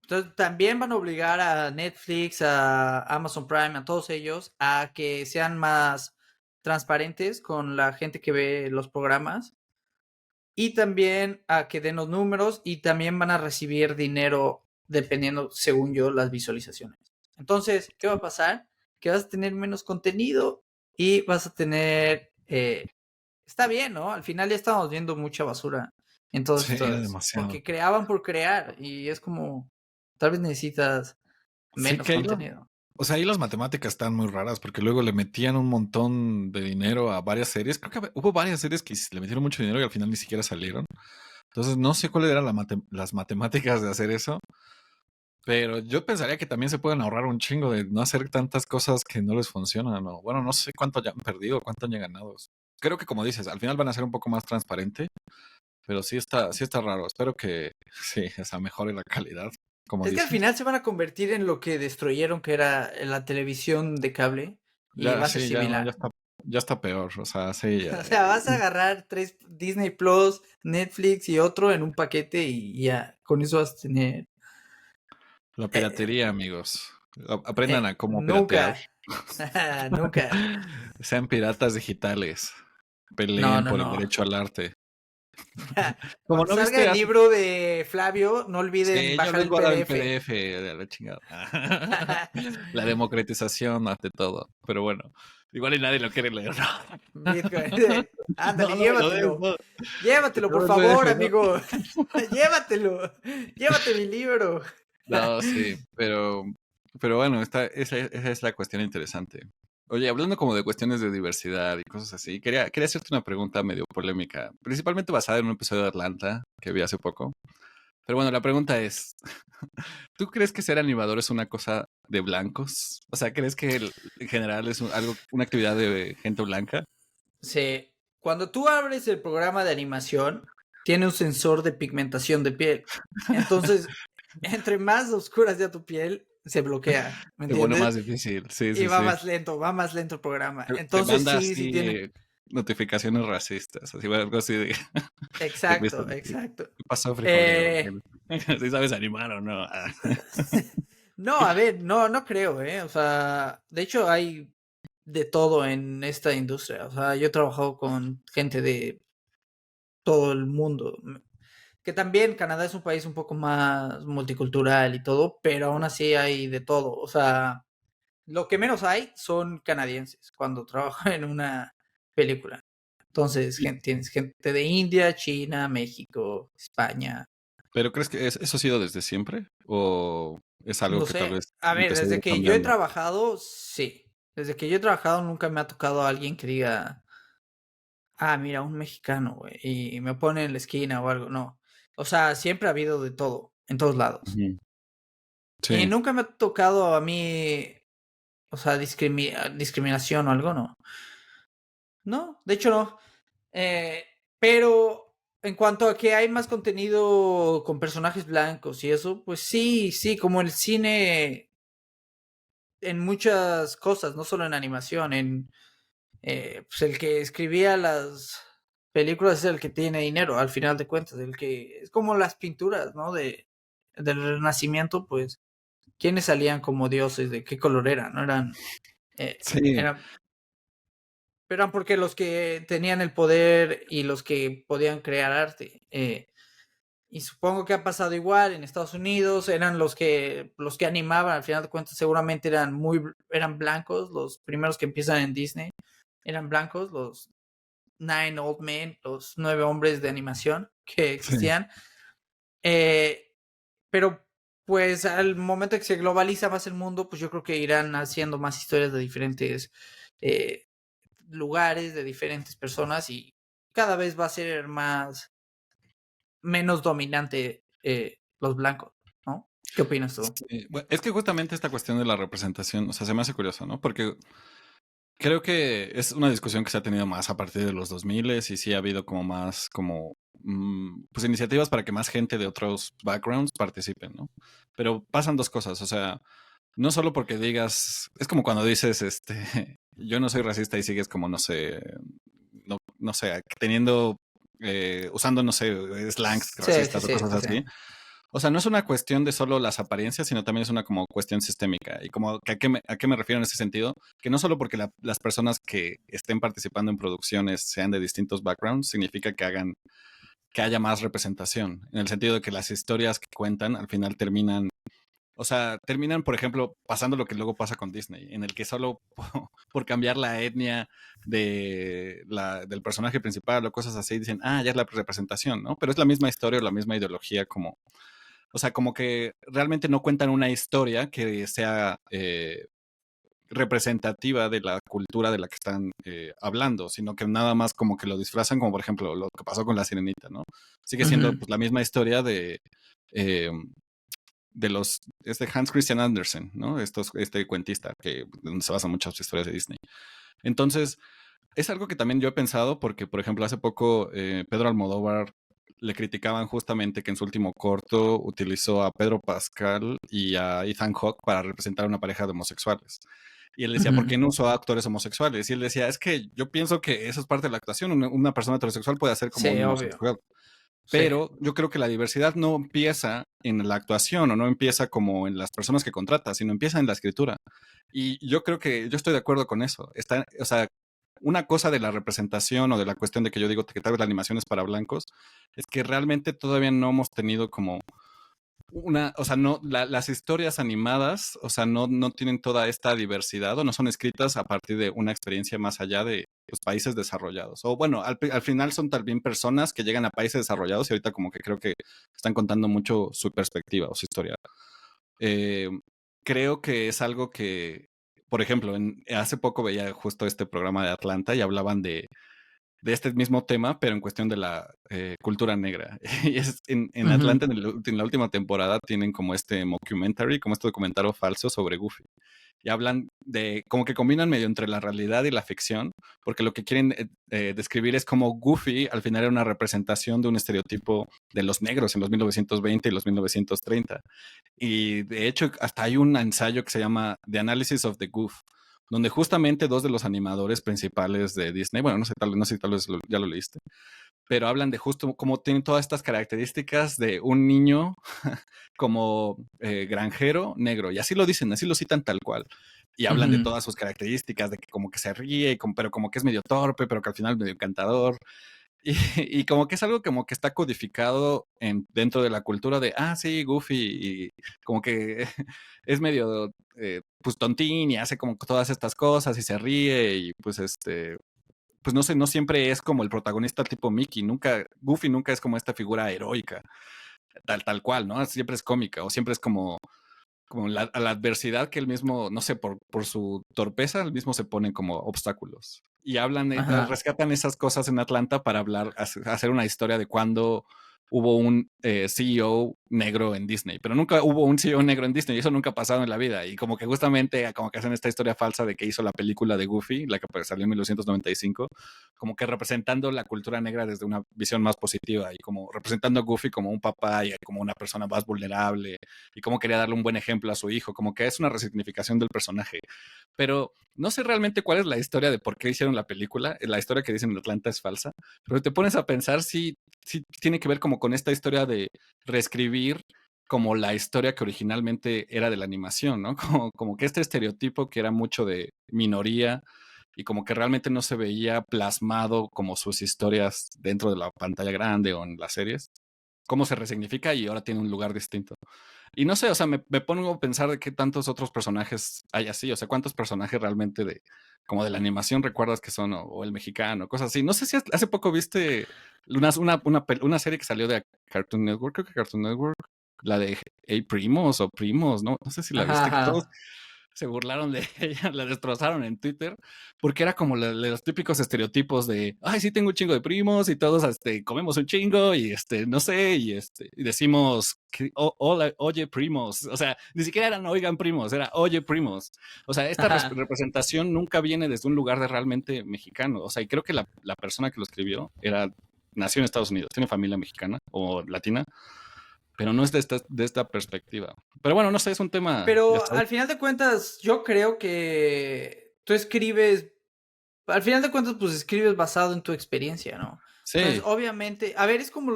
Entonces, también van a obligar a Netflix, a Amazon Prime, a todos ellos, a que sean más transparentes con la gente que ve los programas y también a que den los números y también van a recibir dinero dependiendo, según yo, las visualizaciones. Entonces, ¿qué va a pasar? Que vas a tener menos contenido y vas a tener... está bien, ¿no? Al final ya estamos viendo mucha basura en todas Sí, era estas, demasiado. porque creaban por crear y es como, tal vez necesitas Sí menos que contenido. o sea, ahí las matemáticas están muy raras porque luego le metían un montón de dinero a varias series. Creo que hubo varias series que le metieron mucho dinero y al final ni siquiera salieron. Entonces no sé cuáles eran las matemáticas de hacer eso, pero yo pensaría que también se pueden ahorrar un chingo de no hacer tantas cosas que no les funcionan. O bueno, no sé cuánto ya han perdido, cuánto han ya ganado. Creo que como dices, al final van a ser un poco más transparente, pero sí está raro. Espero que sí, esa mejore la calidad, como Es que al dices. final se van a convertir en lo que destruyeron, que era la televisión de cable, y Ya, va a ser sí, ya, no, similar. ya está peor. O sea, sí, O sea, vas a agarrar tres Disney Plus, Netflix y otro en un paquete y ya, con eso vas a tener... la eh, piratería, amigos. Aprendan a cómo piratear. nunca, nunca. Sean piratas digitales. No, Peleen no, por el no. derecho al arte. Como Cuando no salga viste el hace. libro de Flavio, no olviden Sí, yo bajar lo he el guardado en PDF. PDF de la chingada. La democratización ante todo. Pero bueno, igual y nadie lo quiere leer. Bitcoin. Ándale, No, no me lo des, llévatelo. no. Llévatelo, No por me favor, PDF, no. amigo. Llévatelo. Llévate mi libro. No, sí, pero bueno, esa es la cuestión interesante. Oye, hablando como de cuestiones de diversidad y cosas así, quería hacerte una pregunta medio polémica, principalmente basada en un episodio de Atlanta que vi hace poco. Pero bueno, la pregunta es, ¿tú crees que ser animador es una cosa de blancos? O sea, ¿crees que en general es una actividad de gente blanca? Sí. Cuando tú abres el programa de animación, tiene un sensor de pigmentación de piel. Entonces, entre más oscura sea tu piel, se bloquea. ¿Me Se pone entiendes? más difícil, sí, Y sí, sí. va más lento el programa. Te Entonces, manda sí, sí así tiene. notificaciones racistas, así algo así de... te empieza- Exacto, ¿Qué exacto. pasó, frijolero? Eh, ¿Sí sabes animar o no? Ah. No, a ver, no, no creo, ¿eh? O sea, de hecho hay de todo en esta industria. O sea, yo he trabajado con gente de todo el mundo. Que también Canadá es un país un poco más multicultural y todo, pero aún así hay de todo. O sea, lo que menos hay son canadienses cuando trabajan en una película. Entonces, tienes gente de India, China, México, España. ¿Pero crees que eso ha sido desde siempre? ¿O es algo No que tal sé. vez A ver, empezó a desde ir que yo he cambiando? trabajado, sí. Desde que yo he trabajado nunca me ha tocado a alguien que diga, ah, mira, un mexicano, güey, y me pone en la esquina o algo. No. O sea, siempre ha habido de todo, en todos lados. Ujú. Y Sí, nunca me ha tocado a mí, o sea, discriminación o algo, no. No, de hecho no. Pero en cuanto a que hay más contenido con personajes blancos y eso, pues sí, sí, como el cine en muchas cosas, no solo en animación, pues el que escribía las películas es el que tiene dinero, al final de cuentas, el que es como las pinturas, ¿no? Del Renacimiento, pues, ¿quiénes salían como dioses? ¿De qué color eran? ¿No eran? sí. Eran, eran porque los que tenían el poder y los que podían crear arte. Y supongo que ha pasado igual en Estados Unidos, eran los que animaban, al final de cuentas seguramente eran blancos, los primeros que empiezan en Disney eran blancos, los Nine Old Men, los 9 hombres de animación que Sí. existían. Pero pues al momento que se globaliza más el mundo, pues yo creo que irán haciendo más historias de diferentes eh, lugares, de diferentes personas y cada vez va a ser menos dominante los blancos, ¿no? ¿Qué opinas tú? Sí, es que justamente esta cuestión de la representación, o sea, se me hace curioso, ¿no? Porque creo que es una discusión que se ha tenido más a partir de los 2000 y sí ha habido como más, como, pues iniciativas para que más gente de otros backgrounds participen, ¿no? Pero pasan dos cosas, o sea, no solo porque digas, es como cuando dices, yo no soy racista y sigues como, no sé, no sé, teniendo, usando, no sé, slangs Sí, sí, racistas o sí, cosas sí, sí. así. O sea, no es una cuestión de solo las apariencias, sino también es una como cuestión sistémica. Y como que a qué me refiero en ese sentido, que no solo porque las personas que estén participando en producciones sean de distintos backgrounds, significa que haya más representación, en el sentido de que las historias que cuentan al final terminan, o sea, terminan, por ejemplo, pasando lo que luego pasa con Disney, en el que solo por cambiar la etnia del personaje principal o cosas así, dicen, ah, ya es la representación, ¿no? Pero es la misma historia o la misma ideología como, o sea, como que realmente no cuentan una historia que sea representativa de la cultura de la que están hablando, sino que nada más como que lo disfrazan, como por ejemplo lo que pasó con La Sirenita, ¿no? Sigue siendo Ujú. pues la misma historia eh, de Hans Christian Andersen, ¿no? Este cuentista que donde se basan muchas historias de Disney. Entonces, es algo que también yo he pensado porque, por ejemplo, hace poco Pedro Almodóvar le criticaban justamente que en su último corto utilizó a Pedro Pascal y a Ethan Hawke para representar a una pareja de homosexuales. Y él decía, ¿por Ujú. qué no usó a actores homosexuales? Y él decía, es que yo pienso que eso es parte de la actuación. Una persona heterosexual puede hacer como un Sí, obvio. homosexual. Sí. Pero yo creo que la diversidad no empieza en la actuación o no empieza como en las personas que contrata, sino empieza en la escritura. Y yo creo que yo estoy de acuerdo con eso. O sea, una cosa de la representación o de la cuestión de que yo digo que tal vez la animación es para blancos, es que realmente todavía no hemos tenido como o sea, no, las historias animadas, o sea, no tienen toda esta diversidad o no son escritas a partir de una experiencia más allá de los países desarrollados. O bueno, al final son también personas que llegan a países desarrollados y ahorita como que creo que están contando mucho su perspectiva o su historia. Eh, Creo que es algo que, por ejemplo, hace poco veía justo este programa de Atlanta y hablaban de este mismo tema, pero en cuestión de la cultura negra. Y en Ujú. Atlanta, en la última temporada, tienen como este mockumentary, como este documentario falso sobre Goofy. Y hablan de, como que combinan medio entre la realidad y la ficción, porque lo que quieren describir es como Goofy al final era una representación de un estereotipo de los negros en los 1920 y los 1930. Y de hecho, hasta hay un ensayo que se llama The Analysis of the Goof, donde justamente dos de los animadores principales de Disney, bueno, no sé, tal vez ya lo leíste, pero hablan de justo cómo tienen todas estas características de un niño como granjero negro, y así lo dicen, así lo citan tal cual. Y hablan de Ujú. todas sus características, de que como que se ríe, pero como que es medio torpe, pero que al final es medio encantador. Y, y como que es algo como que está codificado dentro de la cultura de, ah, sí, Goofy, y como que es medio, pues tontín y hace como todas estas cosas y se ríe y pues pues no sé, no siempre es como el protagonista tipo Mickey, Goofy nunca es como esta figura heroica, tal cual, ¿no? Siempre es cómica o siempre es como a la adversidad que él mismo, no sé, por su torpeza, él mismo se pone como obstáculos. Y hablan, Ajá. rescatan esas cosas en Atlanta para hacer una historia de cuando hubo un CEO negro en Disney, pero nunca hubo un CEO negro en Disney, y eso nunca ha pasado en la vida. Y como que justamente, como que hacen esta historia falsa de que hizo la película de Goofy, la que salió en 1995, como que representando la cultura negra desde una visión más positiva y como representando a Goofy como un papá y como una persona más vulnerable y cómo quería darle un buen ejemplo a su hijo, como que es una resignificación del personaje. Pero no sé realmente cuál es la historia de por qué hicieron la película. La historia que dicen en Atlanta es falsa, pero te pones a pensar si tiene que ver como con esta historia de reescribir como la historia que originalmente era de la animación, ¿no? Como que este estereotipo que era mucho de minoría y como que realmente no se veía plasmado como sus historias dentro de la pantalla grande o en las series. cómo se resignifica y ahora tiene un lugar distinto. Y no sé, o sea, me pongo a pensar de qué tantos otros personajes hay así, o sea, cuántos personajes realmente de, como de la animación recuerdas que son, o el mexicano, cosas así. No sé si hace poco viste una serie que salió de Cartoon Network, creo que Cartoon Network, la de Hey Primos o Primos, ¿no? No sé si la Ajá, viste, que todos ajá. se burlaron de ella, la destrozaron en Twitter, porque era como los típicos estereotipos de, ay, sí, tengo un chingo de primos y todos comemos un chingo y no sé, y decimos, oye, primos, o sea, ni siquiera eran oigan primos, era oye, primos. O sea, esta Ajá. representación nunca viene desde un lugar de realmente mexicano, o sea, y creo que la persona que lo escribió nació en Estados Unidos, tiene familia mexicana o latina, pero no es de esta perspectiva. Pero bueno, no sé, es un tema, ya Pero sabes. al final de cuentas, yo creo que tú escribes, al final de cuentas, pues escribes basado en tu experiencia, ¿no? Entonces, Sí, obviamente, a ver, es como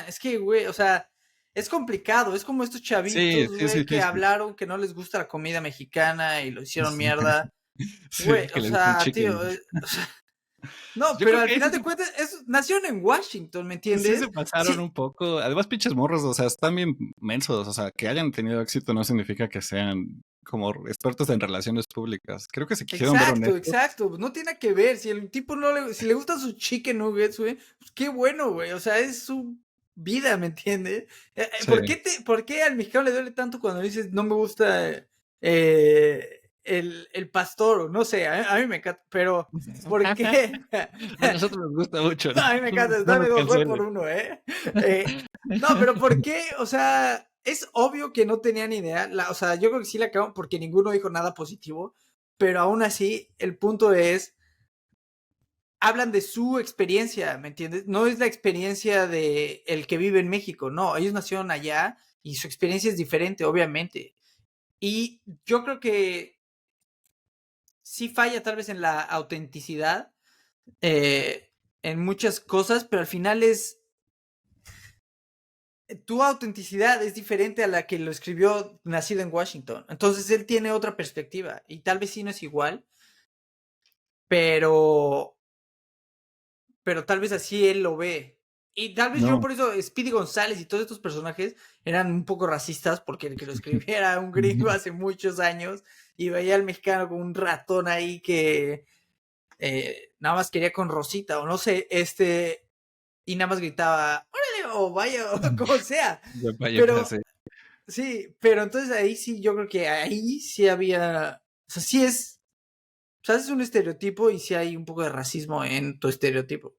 es que, güey, o sea, es complicado, es como estos sí, chavitos, sí, es güey, que difícil. hablaron que no les gusta la comida mexicana y lo hicieron mierda. Sí, Güey, o que le dicen sea, tío, chicken. o sea, no, Yo pero creo al que final de cuentas, nacieron en Washington, ¿me sí se entiendes? pasaron Sí, un poco. Además, pinches morros, o sea, están bien mensos. O sea, que hayan tenido éxito no significa que sean como expertos en relaciones públicas. Creo que se quisieron ver exacto, honestos. exacto. No tiene que ver. Si el tipo no le, si le gustan sus chicken nuggets, güey, pues qué bueno, güey. O sea, es su vida, ¿me entiendes? Sí. ¿Por qué al mexicano le duele tanto cuando dices no me gusta el pastor? O no sé, a mí me encanta, pero ¿por qué? A nosotros nos gusta mucho, No, ¿no? a mí me encanta, No dame nos dos, voy por cancelen. uno, ¿eh? No, pero ¿por qué? O sea, es obvio que no tenían idea. O sea, yo creo que sí la acabamos porque ninguno dijo nada positivo, pero aún así, el punto es, hablan de su experiencia, ¿me entiendes? No es la experiencia de el que vive en México, no, ellos nacieron allá y su experiencia es diferente, obviamente. Y yo creo que sí falla tal vez en la autenticidad, en muchas cosas, pero al final tu autenticidad es diferente a la que lo escribió nacido en Washington. Entonces él tiene otra perspectiva y tal vez sí no es igual, pero, pero tal vez así él lo ve. Y tal vez yo No. por eso Speedy González y todos estos personajes eran un poco racistas porque el que lo escribiera un gringo hace muchos años y veía al mexicano como un ratón ahí que nada más quería con Rosita o no sé, y nada más gritaba, órale, o vaya, o como sea. Vaya Pero frase. sí, pero entonces ahí sí, yo creo que ahí sí había, o sea, sí o sea, es un estereotipo y sí hay un poco de racismo en tu estereotipo.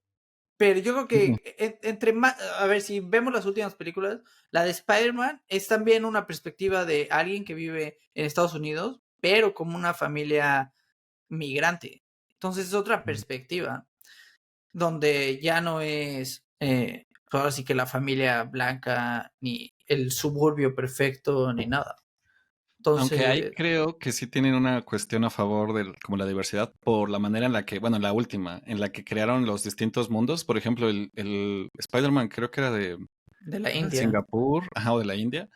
Pero yo creo Sí. que entre más, a ver, si vemos las últimas películas, la de Spider-Man es también una perspectiva de alguien que vive en Estados Unidos, pero como una familia migrante. Entonces es otra perspectiva, donde ya no es, pues ahora sí que la familia blanca, ni el suburbio perfecto, ni nada. Aunque ahí Entonces, creo que sí tienen una cuestión a favor de como la diversidad por la manera en la que, bueno, la última, en la que crearon los distintos mundos. Por ejemplo, el Spider-Man creo que de la era de India. Singapur, ajá, o de la India.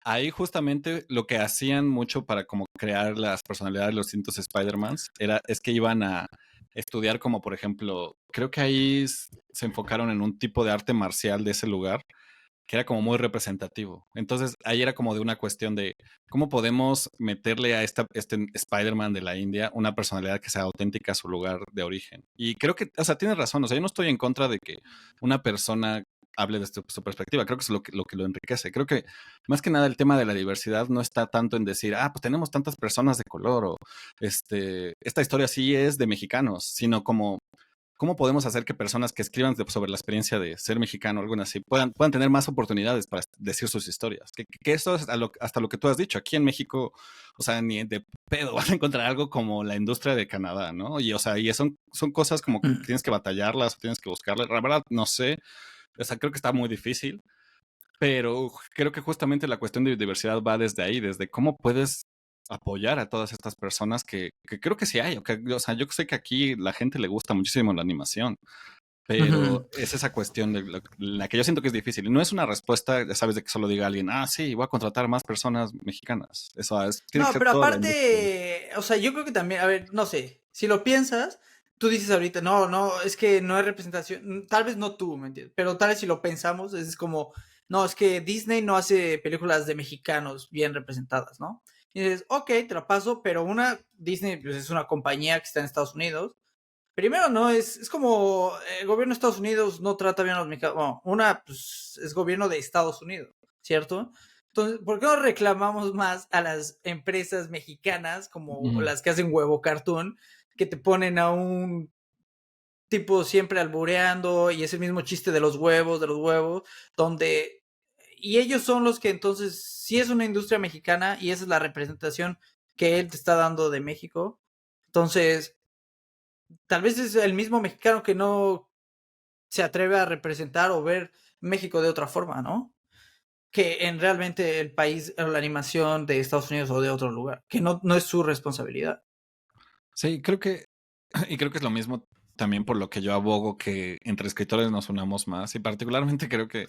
Ahí justamente lo que hacían mucho para como crear las personalidades de los distintos Spider-Mans es que iban a estudiar como, por ejemplo, creo que ahí se enfocaron en un tipo de arte marcial de ese lugar que era como muy representativo. Entonces ahí era como de una cuestión de cómo podemos meterle a este Spider-Man de la India una personalidad que sea auténtica a su lugar de origen. Y creo que, o sea, tienes razón, o sea, yo no estoy en contra de que una persona hable desde su perspectiva, creo que es lo que lo enriquece. Creo que más que nada el tema de la diversidad no está tanto en decir, pues tenemos tantas personas de color o esta historia sí es de mexicanos, sino como ¿cómo podemos hacer que personas que escriban sobre la experiencia de ser mexicano o algo así puedan tener más oportunidades para decir sus historias? Que eso es hasta lo que tú has dicho. Aquí en México, o sea, ni de pedo vas a encontrar algo como la industria de Canadá, ¿no? Y, o sea, y son cosas como que Mm. tienes que batallarlas, tienes que buscarlas. La verdad, no sé. O sea, creo que está muy difícil, pero creo que justamente la cuestión de diversidad va desde ahí, desde cómo puedes apoyar a todas estas personas que creo que sí hay. O sea, yo sé que aquí la gente le gusta muchísimo la animación, pero Ujú. es esa cuestión de la que yo siento que es difícil. Y no es una respuesta, ya sabes, de que solo diga alguien, sí, voy a contratar más personas mexicanas. Eso tiene que No, ser pero toda la industria. aparte, o sea, yo creo que también, a ver, no sé, si lo piensas, tú dices ahorita, no, es que no hay representación, tal vez no tú, ¿me entiendes? Pero tal vez si lo pensamos, es como, no, es que Disney no hace películas de mexicanos bien representadas, ¿no? Y dices, ok, te la paso, pero Disney pues, es una compañía que está en Estados Unidos. Primero, no, es como el gobierno de Estados Unidos no trata bien a los mexicanos. Bueno, pues es gobierno de Estados Unidos, ¿cierto? Entonces, ¿por qué no reclamamos más a las empresas mexicanas como Ujú. las que hacen huevo cartoon, que te ponen a un tipo siempre albureando y ese mismo chiste de los huevos, donde... Y ellos son los que entonces, si es una industria mexicana y esa es la representación que él te está dando de México, entonces tal vez es el mismo mexicano que no se atreve a representar o ver México de otra forma, ¿no? Que en realmente el país o la animación de Estados Unidos o de otro lugar, que no es su responsabilidad. Sí, creo que, y creo que es lo mismo también por lo que yo abogo que entre escritores nos unamos más. Y particularmente creo que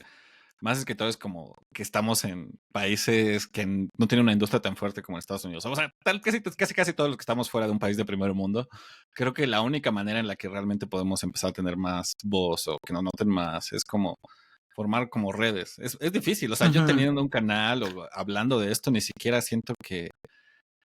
más escritores como que estamos en países que no tienen una industria tan fuerte como en Estados Unidos. O sea, casi todos los que estamos fuera de un país de primer mundo, creo que la única manera en la que realmente podemos empezar a tener más voz o que nos noten más es como formar como redes. Es difícil, o sea, yo Ujú, teniendo un canal o hablando de esto, ni siquiera siento que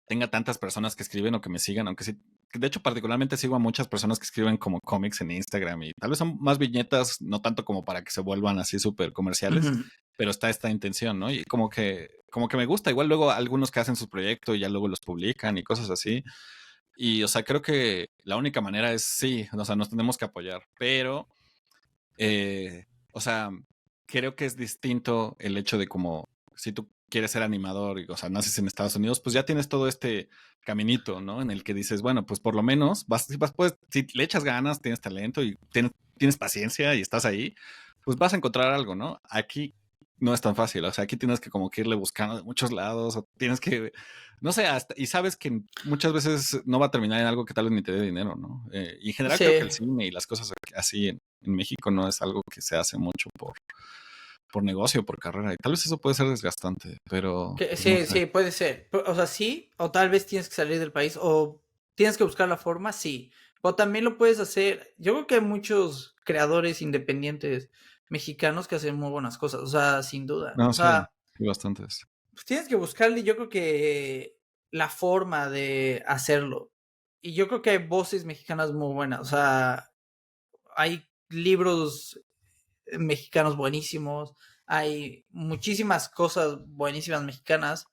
tenga tantas personas que escriben o que me sigan, aunque sí, de hecho particularmente sigo a muchas personas que escriben como cómics en Instagram y tal vez son más viñetas, no tanto como para que se vuelvan así súper comerciales, ujú. pero está esta intención, ¿no? Y como que me gusta, igual luego algunos que hacen sus proyectos y ya luego los publican y cosas así. Y, o sea, creo que la única manera es sí, o sea, nos tenemos que apoyar, pero, o sea, creo que es distinto el hecho de como, si tú quieres ser animador y, o sea, naces en Estados Unidos, pues ya tienes todo este caminito, ¿no? En el que dices, bueno, pues por lo menos si le echas ganas, tienes talento y tienes paciencia y estás ahí, pues vas a encontrar algo, ¿no? Aquí no es tan fácil, o sea, aquí tienes que como que irle buscando de muchos lados, o tienes que, no sé, y sabes que muchas veces no va a terminar en algo que tal vez ni te dé dinero, ¿no? Y en general creo que el Sí, cine y las cosas así en México no es algo que se hace mucho por negocio, por carrera. Y tal vez eso puede ser desgastante, pero pues no sí, sé. sí, puede ser. O sea, sí, o tal vez tienes que salir del país, o tienes que buscar la forma, sí. O también lo puedes hacer. Yo creo que hay muchos creadores independientes mexicanos que hacen muy buenas cosas, o sea, sin duda. No, O sí, sea, sí, bastantes. pues tienes que buscarle, yo creo que la forma de hacerlo. Y yo creo que hay voces mexicanas muy buenas. O sea, hay libros mexicanos buenísimos, hay muchísimas cosas buenísimas mexicanas,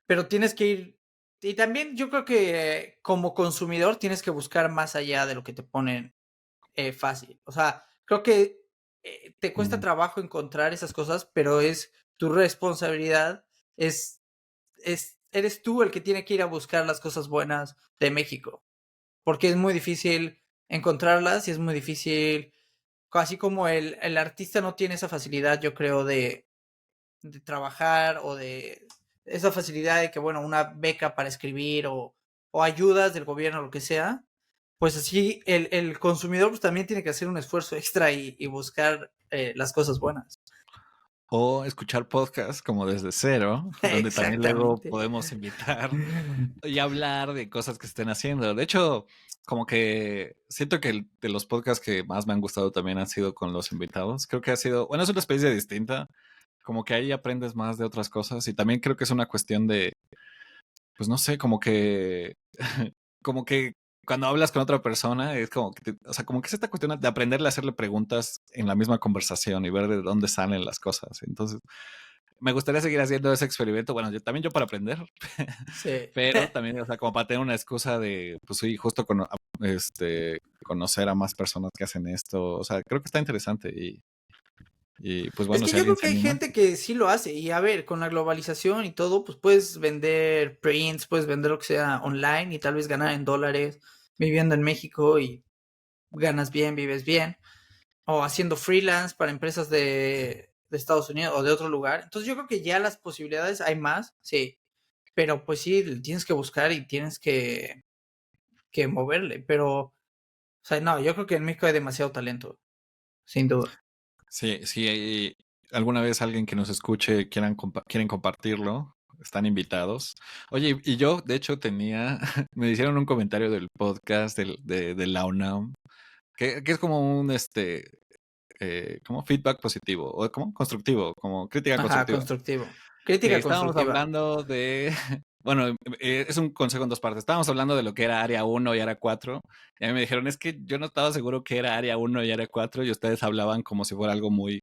pero tienes que ir. Y también yo creo que como consumidor tienes que buscar más allá de lo que te ponen fácil. O sea, creo que te cuesta Mm. trabajo encontrar esas cosas, pero es tu responsabilidad, es eres tú el que tiene que ir a buscar las cosas buenas de México, porque es muy difícil encontrarlas y es muy difícil, así como el artista no tiene esa facilidad, yo creo, de trabajar o de esa facilidad de que, bueno, una beca para escribir o ayudas del gobierno, lo que sea, pues así el consumidor pues, también tiene que hacer un esfuerzo extra y buscar las cosas buenas. O escuchar podcasts como Desde Cero, donde también luego Exactamente. podemos invitar y hablar de cosas que estén haciendo. De hecho, como que siento que de los podcasts que más me han gustado también han sido con los invitados. Creo que ha sido, bueno, es una experiencia distinta, como que ahí aprendes más de otras cosas y también creo que es una cuestión de, pues no sé, como que cuando hablas con otra persona es como que, o sea, como que es esta cuestión de aprenderle a hacerle preguntas en la misma conversación y ver de dónde salen las cosas. Entonces, me gustaría seguir haciendo ese experimento. Bueno, yo para aprender, Sí. pero también, o sea, como para tener una excusa de, pues sí, justo conocer a más personas que hacen esto. O sea, creo que está interesante y pues Es bueno, que si yo alguien creo se que hay anima. gente que sí lo hace. Y a ver, con la globalización y todo, pues puedes vender prints, puedes vender lo que sea online y tal vez ganar en dólares viviendo en México y ganas bien, vives bien. O haciendo freelance para empresas de Estados Unidos o de otro lugar. Entonces yo creo que ya las posibilidades hay más, sí. Pero pues sí, tienes que buscar y tienes que moverle. Pero, o sea, no, yo creo que en México hay demasiado talento, sin duda. Sí, sí, alguna vez alguien que nos escuche quieren compartirlo, están invitados. Oye, y yo, de hecho, me hicieron un comentario del podcast de la UNAM, que es como un, como feedback positivo, o como constructivo, como crítica Ajá, constructiva. constructivo. Que Crítica estábamos constructiva. hablando de, bueno, es un consejo en dos partes. Estábamos hablando de lo que era área 1 y área 4. Y a mí me dijeron, es que yo no estaba seguro que era área 1 y área 4 y ustedes hablaban como si fuera algo muy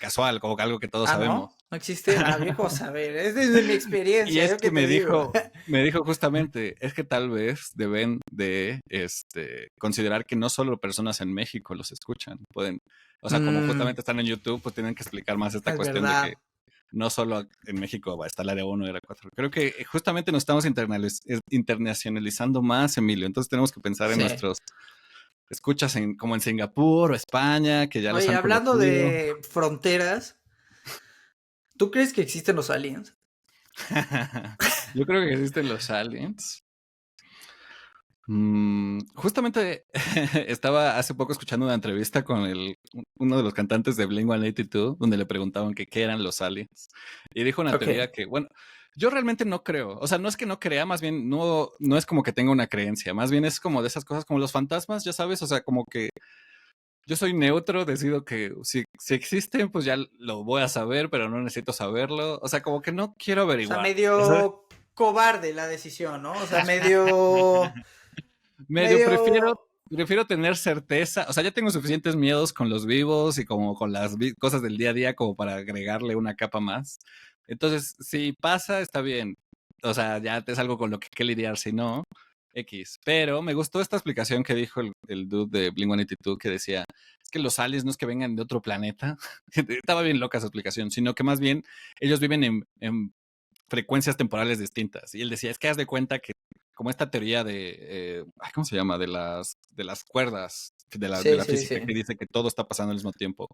casual, como que algo que todos Ah, sabemos. ¿no? No existe. Ah, viejo, a ver, es desde mi Y experiencia, es yo qué que te digo. me dijo justamente, es que tal vez deben de considerar que no solo personas en México los escuchan, pueden, o sea, como Mm, justamente están en YouTube, pues tienen que explicar más esta es cuestión de que verdad. no solo en México va a estar el área 1 y área 4. Creo que justamente nos estamos internacionalizando más, Emilio. Entonces tenemos que pensar en Sí. nuestros escuchas como en Singapur o España, que ya los Oye, han hablando conocido. de fronteras, ¿tú crees que existen los aliens? Yo creo que existen los aliens. Justamente estaba hace poco escuchando una entrevista con uno de los cantantes de Blink-182, donde le preguntaban que qué eran los aliens. Y dijo una Ok. teoría que, bueno, yo realmente no creo. O sea, no es que no crea, más bien no es como que tenga una creencia. Más bien es como de esas cosas como los fantasmas, ya sabes. O sea, como que yo soy neutro, decido que si existen, pues ya lo voy a saber, pero no necesito saberlo. O sea, como que no quiero O sea, averiguar. medio cobarde la decisión, ¿no? O sea, medio, Medio medio, prefiero tener certeza. O sea, ya tengo suficientes miedos con los vivos y como con las cosas del día a día como para agregarle una capa más. Entonces, si pasa, está bien. O sea, ya es algo con lo que hay que lidiar, si no, X. Pero me gustó esta explicación que dijo el dude de Blink-182 que decía, es que los aliens no es que vengan de otro planeta. Estaba bien loca esa explicación, sino que más bien ellos viven en frecuencias temporales distintas. Y él decía, es que haz de cuenta que como esta teoría ¿cómo se llama? De las cuerdas de sí, la sí, física sí. que dice que todo está pasando al mismo tiempo.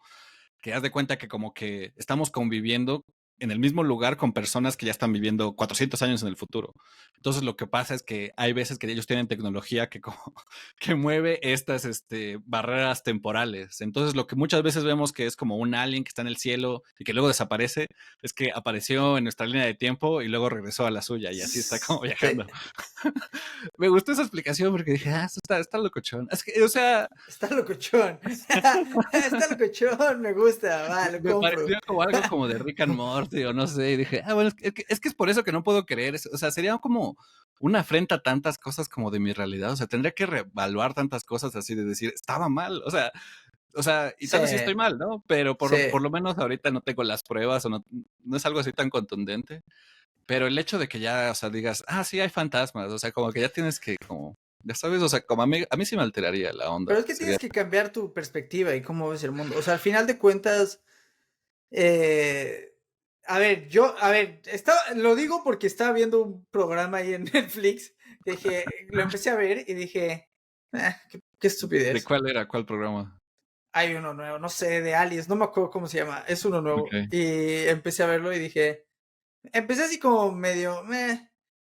Que haz de cuenta que como que estamos conviviendo en el mismo lugar con personas que ya están viviendo 400 años en el futuro. Entonces lo que pasa es que hay veces que ellos tienen tecnología que, como, que mueve estas barreras temporales. Entonces lo que muchas veces vemos que es como un alien que está en el cielo y que luego desaparece, es que apareció en nuestra línea de tiempo y luego regresó a la suya y así está como Sí. viajando. Me gustó esa explicación porque dije, esto está locochón. Es que, o sea, Está locochón. Está locochón, me gusta, va, lo me compro. pareció como algo como de Rick and Morty o no sé, y dije, bueno, es que es por eso que no puedo creer, o sea, sería como una afrenta a tantas cosas como de mi realidad, o sea, tendría que reevaluar tantas cosas así de decir, estaba mal, o sea, y Sí, tal vez sí estoy mal, ¿no? Pero por sí. lo menos ahorita no tengo las pruebas o no es algo así tan contundente, pero el hecho de que ya, o sea, digas, sí hay fantasmas, o sea, como que ya tienes que, como, ya sabes, o sea, como a mí sí me alteraría la onda, Pero es que sería, tienes que cambiar tu perspectiva y cómo ves el mundo. O sea, al final de cuentas, a ver, lo digo porque estaba viendo un programa ahí en Netflix. Lo empecé a ver y dije, qué ¿de estupidez. cuál era? ¿Cuál programa? Hay uno nuevo, no sé, de Aliens, no me acuerdo cómo se llama, es uno nuevo. Ok. Y empecé a verlo y dije, empecé así como medio,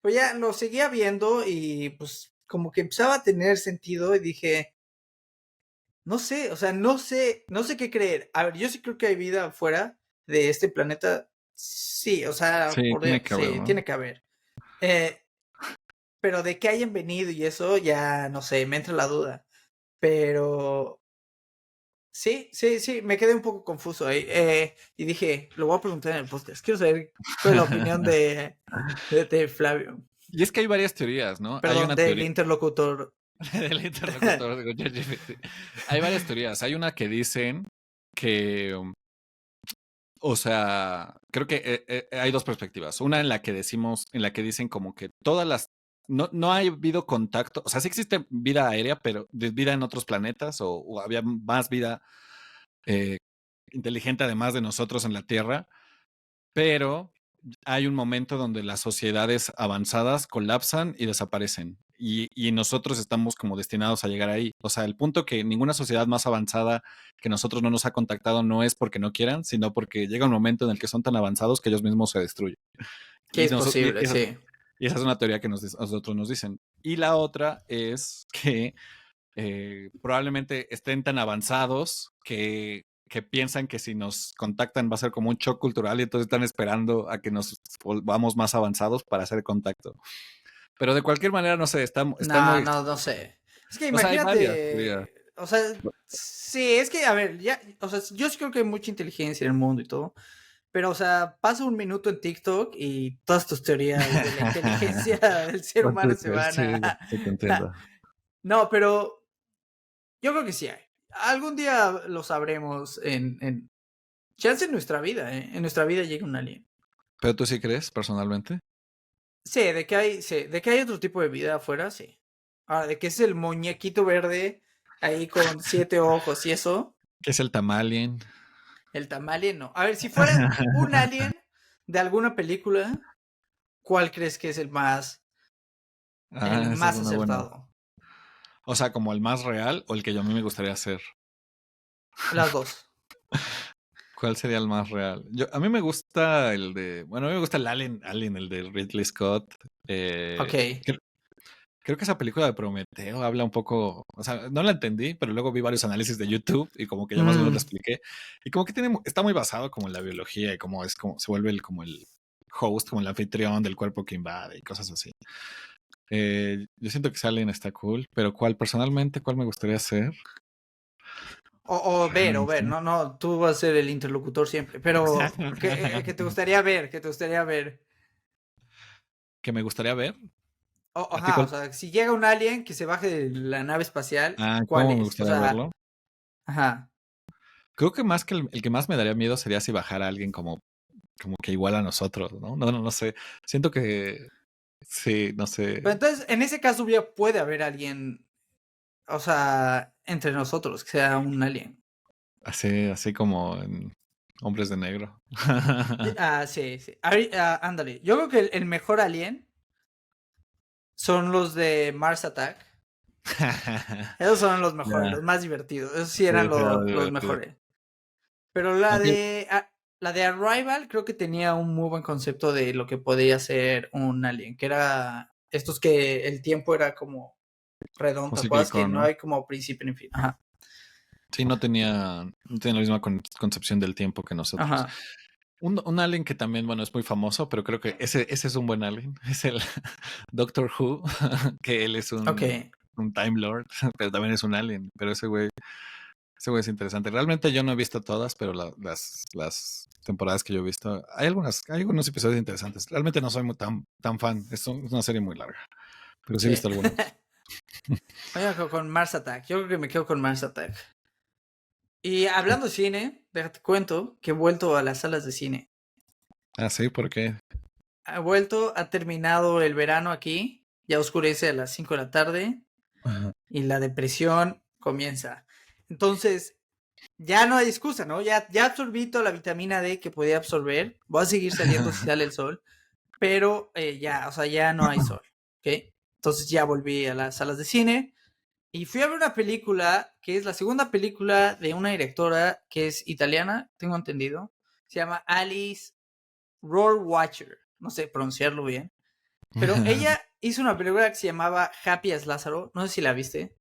pues ya lo seguía viendo y pues como que empezaba a tener sentido y dije, no sé, o sea, no sé qué creer. A ver, yo sí creo que hay vida fuera de este planeta. Sí, o sea, Sí, tiene que haber, sí, ¿no? tiene que haber. Eh, pero de que hayan venido y eso, ya no sé, me entra la duda. Pero sí, sí, sí, me quedé un poco confuso ahí. Y dije, lo voy a preguntar en el podcast. Quiero saber cuál es la opinión de Flavio. Y es que hay varias teorías, ¿no? Hay Perdón, una del teoría interlocutor. del interlocutor de ChatGPT. Hay varias teorías. Hay una que dicen que, o sea, creo que hay dos perspectivas. Una en la que dicen como que no ha habido contacto, o sea, sí existe vida aérea, pero de vida en otros planetas o había más vida eh, inteligente además de nosotros en la Tierra, pero hay un momento donde las sociedades avanzadas colapsan y desaparecen. Y nosotros estamos como destinados a llegar ahí. O sea, el punto que ninguna sociedad más avanzada que nosotros no nos ha contactado no es porque no quieran, sino porque llega un momento en el que son tan avanzados que ellos mismos se destruyen. Que Y, es posible, esa, sí. y esa es una teoría que nosotros nos dicen. Y la otra es que probablemente estén tan avanzados que que piensan que si nos contactan va a ser como un shock cultural y entonces están esperando a que nos volvamos más avanzados para hacer contacto. Pero de cualquier manera, no sé, está No, muy... no, no sé. Es que O sea, hay varias, diría. imagínate, o sea, sí, es que, a ver, ya, o sea, yo sí creo que hay mucha inteligencia en el mundo y todo, pero, o sea, pasa un minuto en TikTok y todas tus teorías de la inteligencia del ser Con humano se Twitter, van sí, a... sí te entiendo. No, pero yo creo que sí hay. Algún día lo sabremos chance en nuestra vida, ¿eh? En nuestra vida llega un alien. ¿Pero tú sí crees, personalmente? Sí, de que hay otro tipo de vida afuera, sí. Ahora, de que es el muñequito verde ahí con 7 ojos y eso, ¿Qué es el tamalien? el tamalien no. A ver, si fuera un alien de alguna película, ¿cuál crees que es el Esa es más una buena. acertado? O sea, como el más real o el que yo a mí me gustaría hacer. Las dos. ¿Cuál sería el más real? A mí me gusta el de, bueno, a mí me gusta el Alien, el de Ridley Scott. Ok. Creo que esa película de Prometeo habla un poco, o sea, no la entendí, pero luego vi varios análisis de YouTube y como que ya más o menos la Mm, expliqué. Y como que está muy basado como en la biología y como es como se vuelve como el host, como el anfitrión del cuerpo que invade y cosas así. Yo siento que ese Alien está cool, pero cuál me gustaría hacer? o ver, Sí. no, no, tú vas a ser el interlocutor siempre, pero que te gustaría ver, que te gustaría ver. Que me gustaría ver. ¿A ti Ajá, o cuál? sea, si llega un alien que se baje de la nave espacial, Ah, ¿cuál ¿cómo me es? O gustaría sea, verlo? ajá. Creo que más que el que más me daría miedo sería si bajara alguien como que igual a nosotros, ¿no? No sé. Siento que sí, no Pero sé. entonces, en ese caso ya puede haber alguien, o sea, entre nosotros, que sea un alien. Así como en Hombres de Negro. Sí, sí. Ándale. Yo creo que el mejor alien son los de Mars Attack. Esos son los mejores, Ya, los más divertidos. Esos sí sí, eran será los divertido. mejores. Pero Aunque, la de Arrival creo que tenía un muy buen concepto de lo que podía ser un alien, que era estos que el tiempo era como redondo, como ¿te acuerdas? Que cíclico, no ¿no? hay como principio ni fin. Ajá, Sí, no tenía la misma concepción del tiempo que nosotros. ajá. Un alien que también, bueno, es muy famoso, pero creo que ese es un buen alien. Es el Doctor Who, que él es Ok. un Time Lord, pero también es un alien. Pero ese güey es interesante. Realmente yo no he visto todas, pero las temporadas que yo he visto, hay algunos episodios interesantes. Realmente no soy tan fan. Es una serie muy larga, pero sí he Sí. visto algunos. Oye, con Mars Attack. Yo creo que me quedo con Mars Attack. Y hablando de cine, déjate cuento que he vuelto a las salas de cine. Ah, sí, ¿por qué? Ha terminado el verano aquí. Ya oscurece a las 5 de la tarde. Ajá. Y la depresión comienza. Entonces, ya no hay excusa, ¿no? Ya absorbí toda la vitamina D que podía absorber. Voy a seguir saliendo si sale el sol. Pero ya, o sea, ya no hay sol. ¿Ok? Entonces ya volví a las salas de cine. Y fui a ver una película que es la segunda película de una directora que es italiana, tengo entendido. Se llama Alice Rohrwacher. No sé pronunciarlo bien. Pero ella hizo una película que se llamaba Happy as Lázaro. No sé si la viste.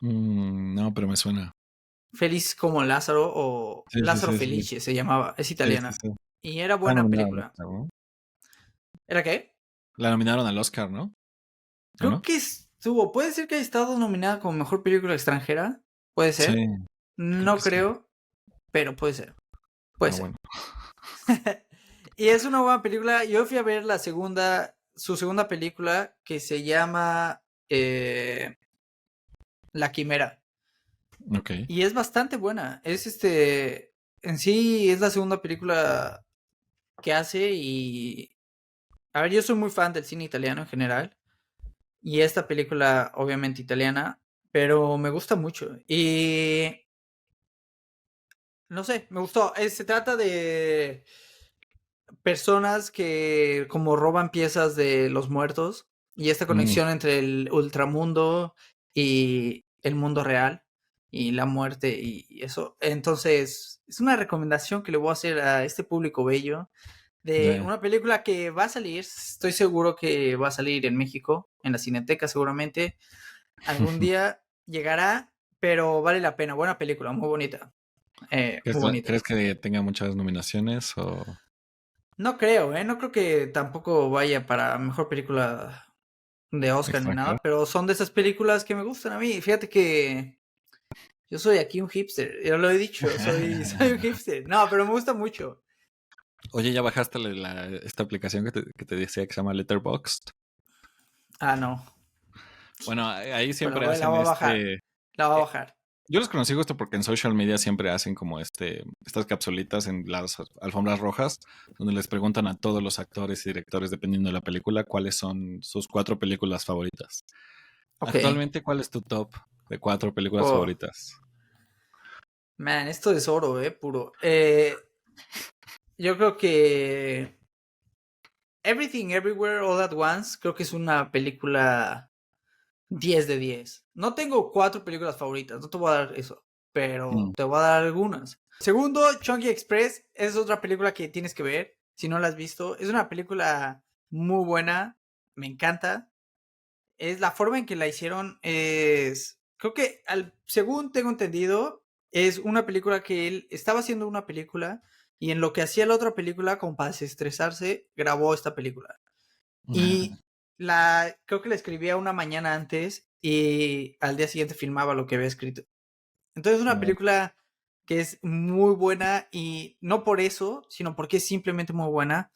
No, pero me suena. Feliz como Lázaro o Sí, sí, Lázaro sí, sí. Felice se llamaba. Es Sí, sí, italiana. sí. Y era La buena nominaron al película. Oscar, ¿no? ¿Era qué? La nominaron al Oscar, ¿no? ¿O Creo no? que estuvo. Puede ser que haya estado nominada como mejor película extranjera. Puede Sí, ser. creo No que sí. creo, pero puede ser. Puede Ah, ser. bueno. Y es una buena película. Yo fui a ver su segunda película que se llama La Quimera. Ok. Y es bastante buena. En sí es la segunda película que hace y... A ver, yo soy muy fan del cine italiano en general. Y esta película, obviamente italiana, pero me gusta mucho. Y... No sé, me gustó. Se trata de personas que como roban piezas de los muertos y esta Mm, conexión entre el ultramundo y el mundo real y la muerte y eso. Entonces, es una recomendación que le voy a hacer a este público bello de ya. una película que va a salir, estoy seguro que va a salir en México, en la Cineteca seguramente. Algún día llegará, pero vale la pena. Buena película, muy bonita. Muy bonita. ¿Crees que tenga muchas nominaciones o...? No creo, no creo que tampoco vaya para mejor película de Oscar ni Extranjero. nada, pero son de esas películas que me gustan a mí. Fíjate que yo soy aquí un hipster, yo lo he dicho, soy un hipster. No, pero me gusta mucho. Oye, ¿ya bajaste esta aplicación que te decía que se llama Letterboxd? Ah, no, Bueno, ahí pero siempre la hacen voy a bajar, la voy a eh, bajar. yo los conocí justo porque en social media siempre hacen como estas capsulitas en las alfombras rojas, donde les preguntan a todos los actores y directores, dependiendo de la película, cuáles son sus 4 películas favoritas. Ok, Actualmente, ¿cuál es tu top de 4 películas oh, favoritas? man, esto es oro, puro. Yo creo que Everything Everywhere All at Once, creo que es una película 10 de 10. No tengo 4 películas favoritas, no te voy a dar eso, pero Mm, te voy a dar algunas. Segundo, Chunky Express es otra película que tienes que ver, si no la has visto. Es una película muy buena, me encanta. Es la forma en que la hicieron es, creo que según tengo entendido, es una película que él estaba haciendo una película y en lo que hacía la otra película, como para desestresarse, grabó esta película. Y creo que la escribía una mañana antes y al día siguiente filmaba lo que había escrito. Entonces es una no, película que es muy buena y no por eso, sino porque es simplemente muy buena.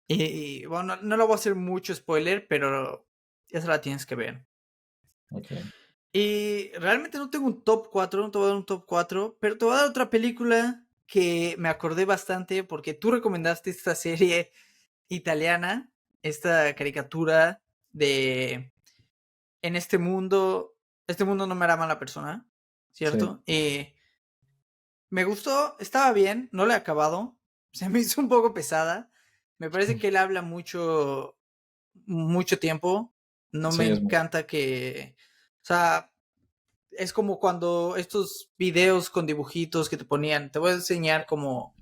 Y bueno, no lo voy a hacer mucho spoiler, pero ya se la tienes que ver. ok. Y realmente no tengo un top 4, no te voy a dar un top 4, pero te voy a dar otra película que me acordé bastante porque tú recomendaste esta serie italiana, esta caricatura de en este mundo no me hará mala persona, Sí. ¿cierto? Me gustó, estaba bien, no la he acabado, se me hizo un poco pesada, me parece que él habla mucho tiempo, no me Sí, es mucho. encanta o sea, es como cuando estos videos con dibujitos que te ponían, te voy a enseñar cómo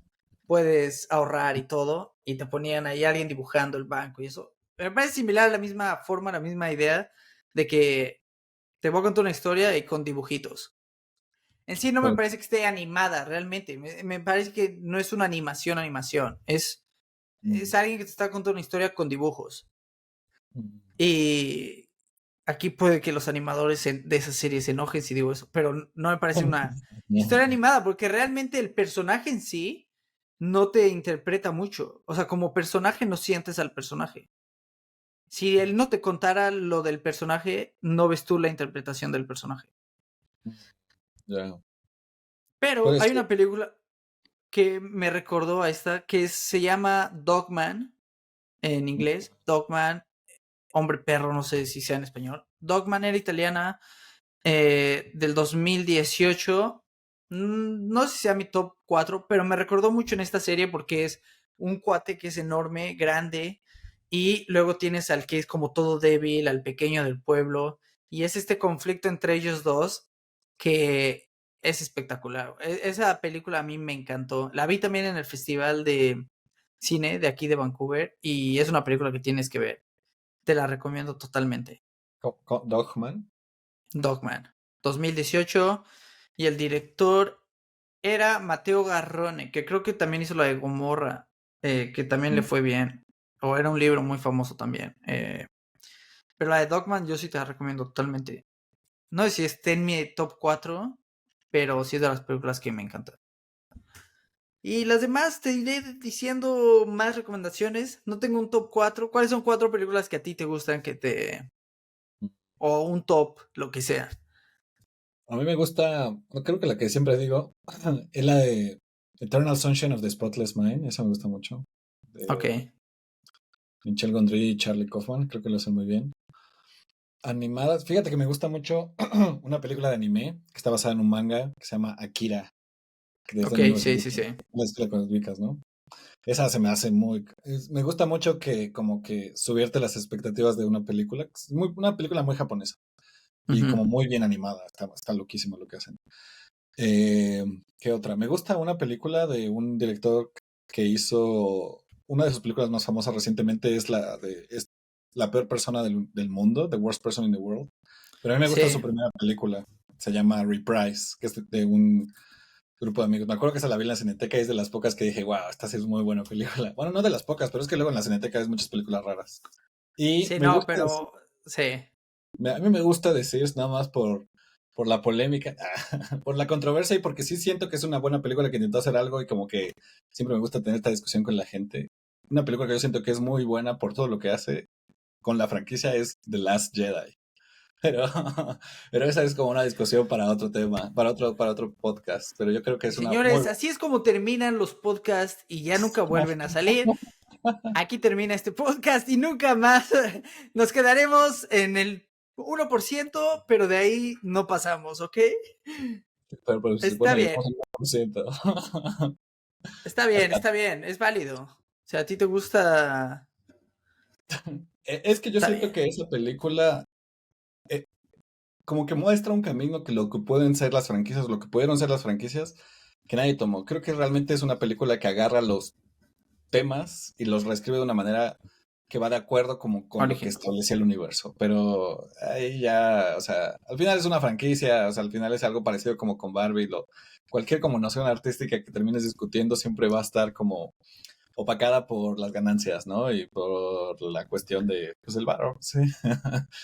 puedes ahorrar y todo, y te ponían ahí alguien dibujando el banco y eso. Me parece similar a la misma forma, la misma idea de que te voy a contar una historia y con dibujitos. En sí no me Pues, parece que esté animada realmente, me parece que no es una animación, es mm, alguien que te está contando una historia con dibujos. mm, Y aquí puede que los animadores de esa serie se enojen si digo eso, pero no me parece una historia animada, porque realmente el personaje en sí no te interpreta mucho. O sea, como personaje no sientes al personaje. Si él no te contara lo del personaje, no ves tú la interpretación del personaje. ya. Pero Pues hay una película que me recordó a esta, que se llama Dogman, en inglés. Dogman, hombre perro, no sé si sea en español. Dogman era italiana, del 2018. No sé si sea mi top 4, pero me recordó mucho en esta serie porque es un cuate que es enorme, grande, y luego tienes al que es como todo débil, al pequeño del pueblo, y es este conflicto entre ellos dos que es espectacular. Esa película a mí me encantó. La vi también en el Festival de Cine de aquí de Vancouver y es una película que tienes que ver. Te la recomiendo totalmente. Dogman. Dogman, 2018, y el director era Mateo Garrone, que creo que también hizo la de Gomorra, que también le Mm. fue bien, o era un libro muy famoso también. Pero la de Dogman yo sí te la recomiendo totalmente. No sé si esté en mi top 4, pero sí es de las películas que me encantan. Y las demás te iré diciendo más recomendaciones. No tengo un top 4. ¿Cuáles son 4 películas que a ti te gustan o un top, lo que sea? A mí me gusta, creo que la que siempre digo es la de Eternal Sunshine of the Spotless Mind, esa me gusta mucho, Ok, de Michel Gondry y Charlie Kaufman, creo que lo hacen muy bien. Animadas, fíjate que me gusta mucho una película de anime que está basada en un manga que se llama Akira, que es de ok, sí, sí, 1900, sí. la ubicas, ¿no? Esa se me hace me gusta mucho que como que subirte las expectativas de una película, es una película muy japonesa y Ujú. como muy bien animada, está loquísimo lo que hacen. Eh, ¿Qué otra? Me gusta una película de un director que hizo una de sus películas más famosas recientemente es La peor persona del mundo, The Worst Person in the World. Pero a mí me gusta su Sí, primera película, se llama Reprise, que es de un grupo de amigos. Me acuerdo que esa la vi en la Cineteca y es de las pocas que dije, wow, esta sí es muy buena película. Bueno, no de las pocas, pero es que luego en la Cineteca ves muchas películas raras. Y Sí, me no, gusta decir, pero sí. a mí me gusta decir nada más por la polémica, por la controversia y porque sí siento que es una buena película que intentó hacer algo y como que siempre me gusta tener esta discusión con la gente. Una película que yo siento que es muy buena por todo lo que hace con la franquicia es The Last Jedi. Pero, pero esa es como una discusión para otro tema, para otro podcast. Pero yo creo que Y es una muy señores, así es como terminan los podcasts y ya nunca vuelven a salir. Aquí termina este podcast y nunca más nos quedaremos en el 1%, pero de ahí no pasamos, ¿ok? pero se Está supone que bien, estamos en 1%. está bien, es válido. O sea, a ti te gusta, Es que yo está siento bien. que esa película eh, como que muestra un camino que lo que pueden ser las franquicias, lo que pudieron ser las franquicias, que nadie tomó. Creo que realmente es una película que agarra los temas y los reescribe de una manera que va de acuerdo como con lo que Original. establecía el universo. Pero ahí ya, o sea, al final es una franquicia, o sea, al final es algo parecido como con Barbie. Cualquier como noción artística que termines discutiendo siempre va a estar como opacada por las ganancias, ¿no? Y por la cuestión de, pues, el varo, sí.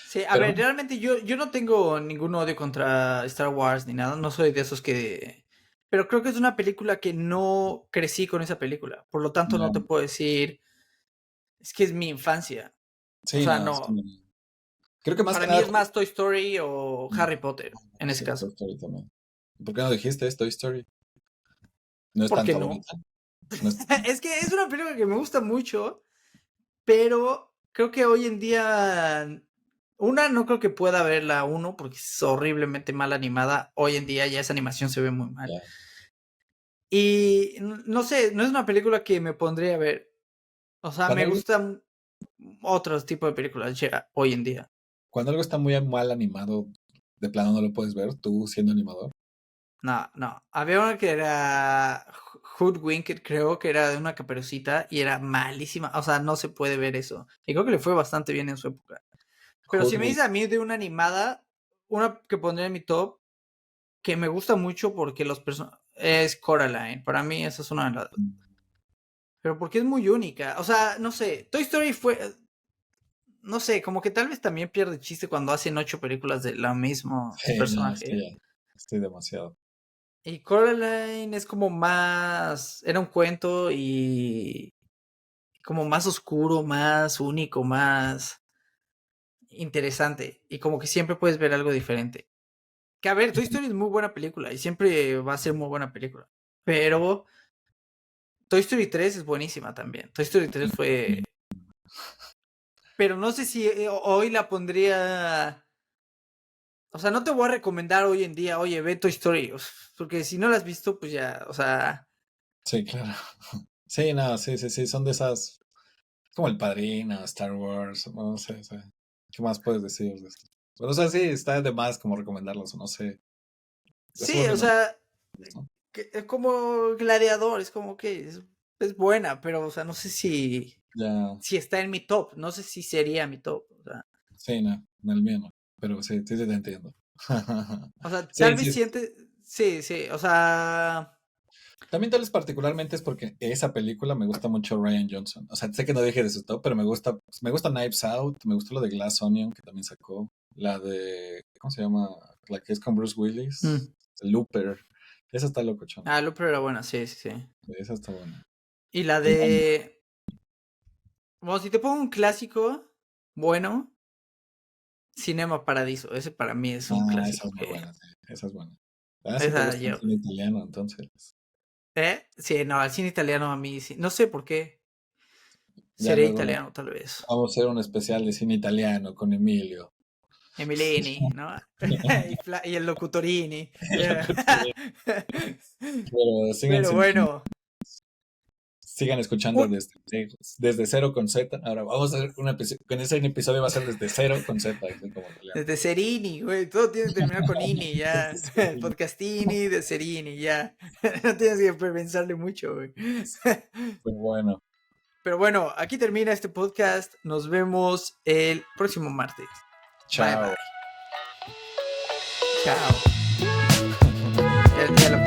Sí, a Pero ver, realmente yo no tengo ningún odio contra Star Wars ni nada, no soy de esos que... Pero creo que es una película que no crecí con esa película, por lo tanto no te ya, puedo decir, es que es mi infancia. O sí, sea, no, sí, no, creo que más que para mí nada, es más Toy Story o Harry Potter, en ese sí, Toy caso. Story también. ¿Por qué no dijiste Toy Story? ¿No es ¿Por tan qué no? favorita? No es- Es que es una película que me gusta mucho, pero creo que hoy en día, una, no creo que pueda ver la uno porque es horriblemente mal animada. Hoy en día ya esa animación se ve muy mal. ya. Y no sé, no es una película que me pondría a ver. O sea, Cuando me algo, gustan otros tipos de películas ya hoy en día. cuando algo está muy mal animado, de plano no lo puedes ver, tú siendo animador. No, no. Había una que era Hoodwinked, creo que era de una caperucita y era malísima. O sea, no se puede ver eso. Y creo que le fue bastante bien en su época. Pero si me Hoodwink. dice a mí de una animada, una que pondré en mi top, que me gusta mucho porque los personajes es Coraline. Para mí esa es una de las... Pero porque es muy única. O sea, no sé. Toy Story fue... No sé, como que tal vez también pierde chiste cuando hacen 8 películas de la mismo Sí, no, es que personaje. ya, estoy demasiado. Y Coraline es como más... Era un cuento y... Como más oscuro, más único, más interesante. Y como que siempre puedes ver algo diferente. Que a ver, Toy Story es muy buena película y siempre va a ser muy buena película. Pero Toy Story 3 es buenísima también. Toy Story 3 fue... Pero no sé si hoy la pondría... O sea, no te voy a recomendar hoy en día, oye, ve Toy Story. Porque si no la has visto, pues ya, o sea... Sí, claro. Sí, no, sí, sí, sí, son de esas, como El Padrino, Star Wars, no sé, o sea, ¿qué más puedes decir de esto? Pero, o sea, sí, está de más como recomendarlos, o no sé, ya se Sí, o vuelven sea, aburridos, ¿no? es como Gladiador, es como que es buena, pero, o sea, no sé si... Ya, Si está en mi top, no sé si sería mi top. sí, no, en el mío no, pero sí, sí, sí te entiendo. O sea, tal Sí, vez sí, siente... Sí, sí, o sea... también tal vez particularmente es porque esa película me gusta mucho Ryan Johnson. O sea, sé que no dije de su top, pero me gusta Knives Out, me gusta lo de Glass Onion que también sacó, la de, ¿cómo se llama? La que es con Bruce Willis, mm. Looper. Esa está locochona. Ah, Looper era buena, sí, sí, sí. Esa está buena. Y la Y no, de... Bueno, si te pongo un clásico, bueno, Cinema Paradiso. Ese para mí es un esa clásico es muy que... buena, sí, esa es buena. Ah, sí te Esa gusta el yo... cine italiano, entonces. ¿Eh? Sí, no, el cine italiano a mí sí. No sé por qué. Ya Seré luego italiano, tal vez. vamos a hacer un especial de cine italiano con Emilio. Emilini, ¿no? Y el Locutorini. Pero sigan Pero sintonizando. bueno, Sigan escuchando un- desde cero con Z. Ahora vamos a hacer un episodio, con ese episodio va a ser desde cero con Z, así como italiano. desde Serini, güey. Todo tiene que terminar con Ini, ya. El Sí, podcastini de Serini, ya. No tienes que pensarle mucho, güey. pues bueno, Pero bueno, aquí termina este podcast. Nos vemos el próximo martes. Bye bye. chao. Chao. Ya lo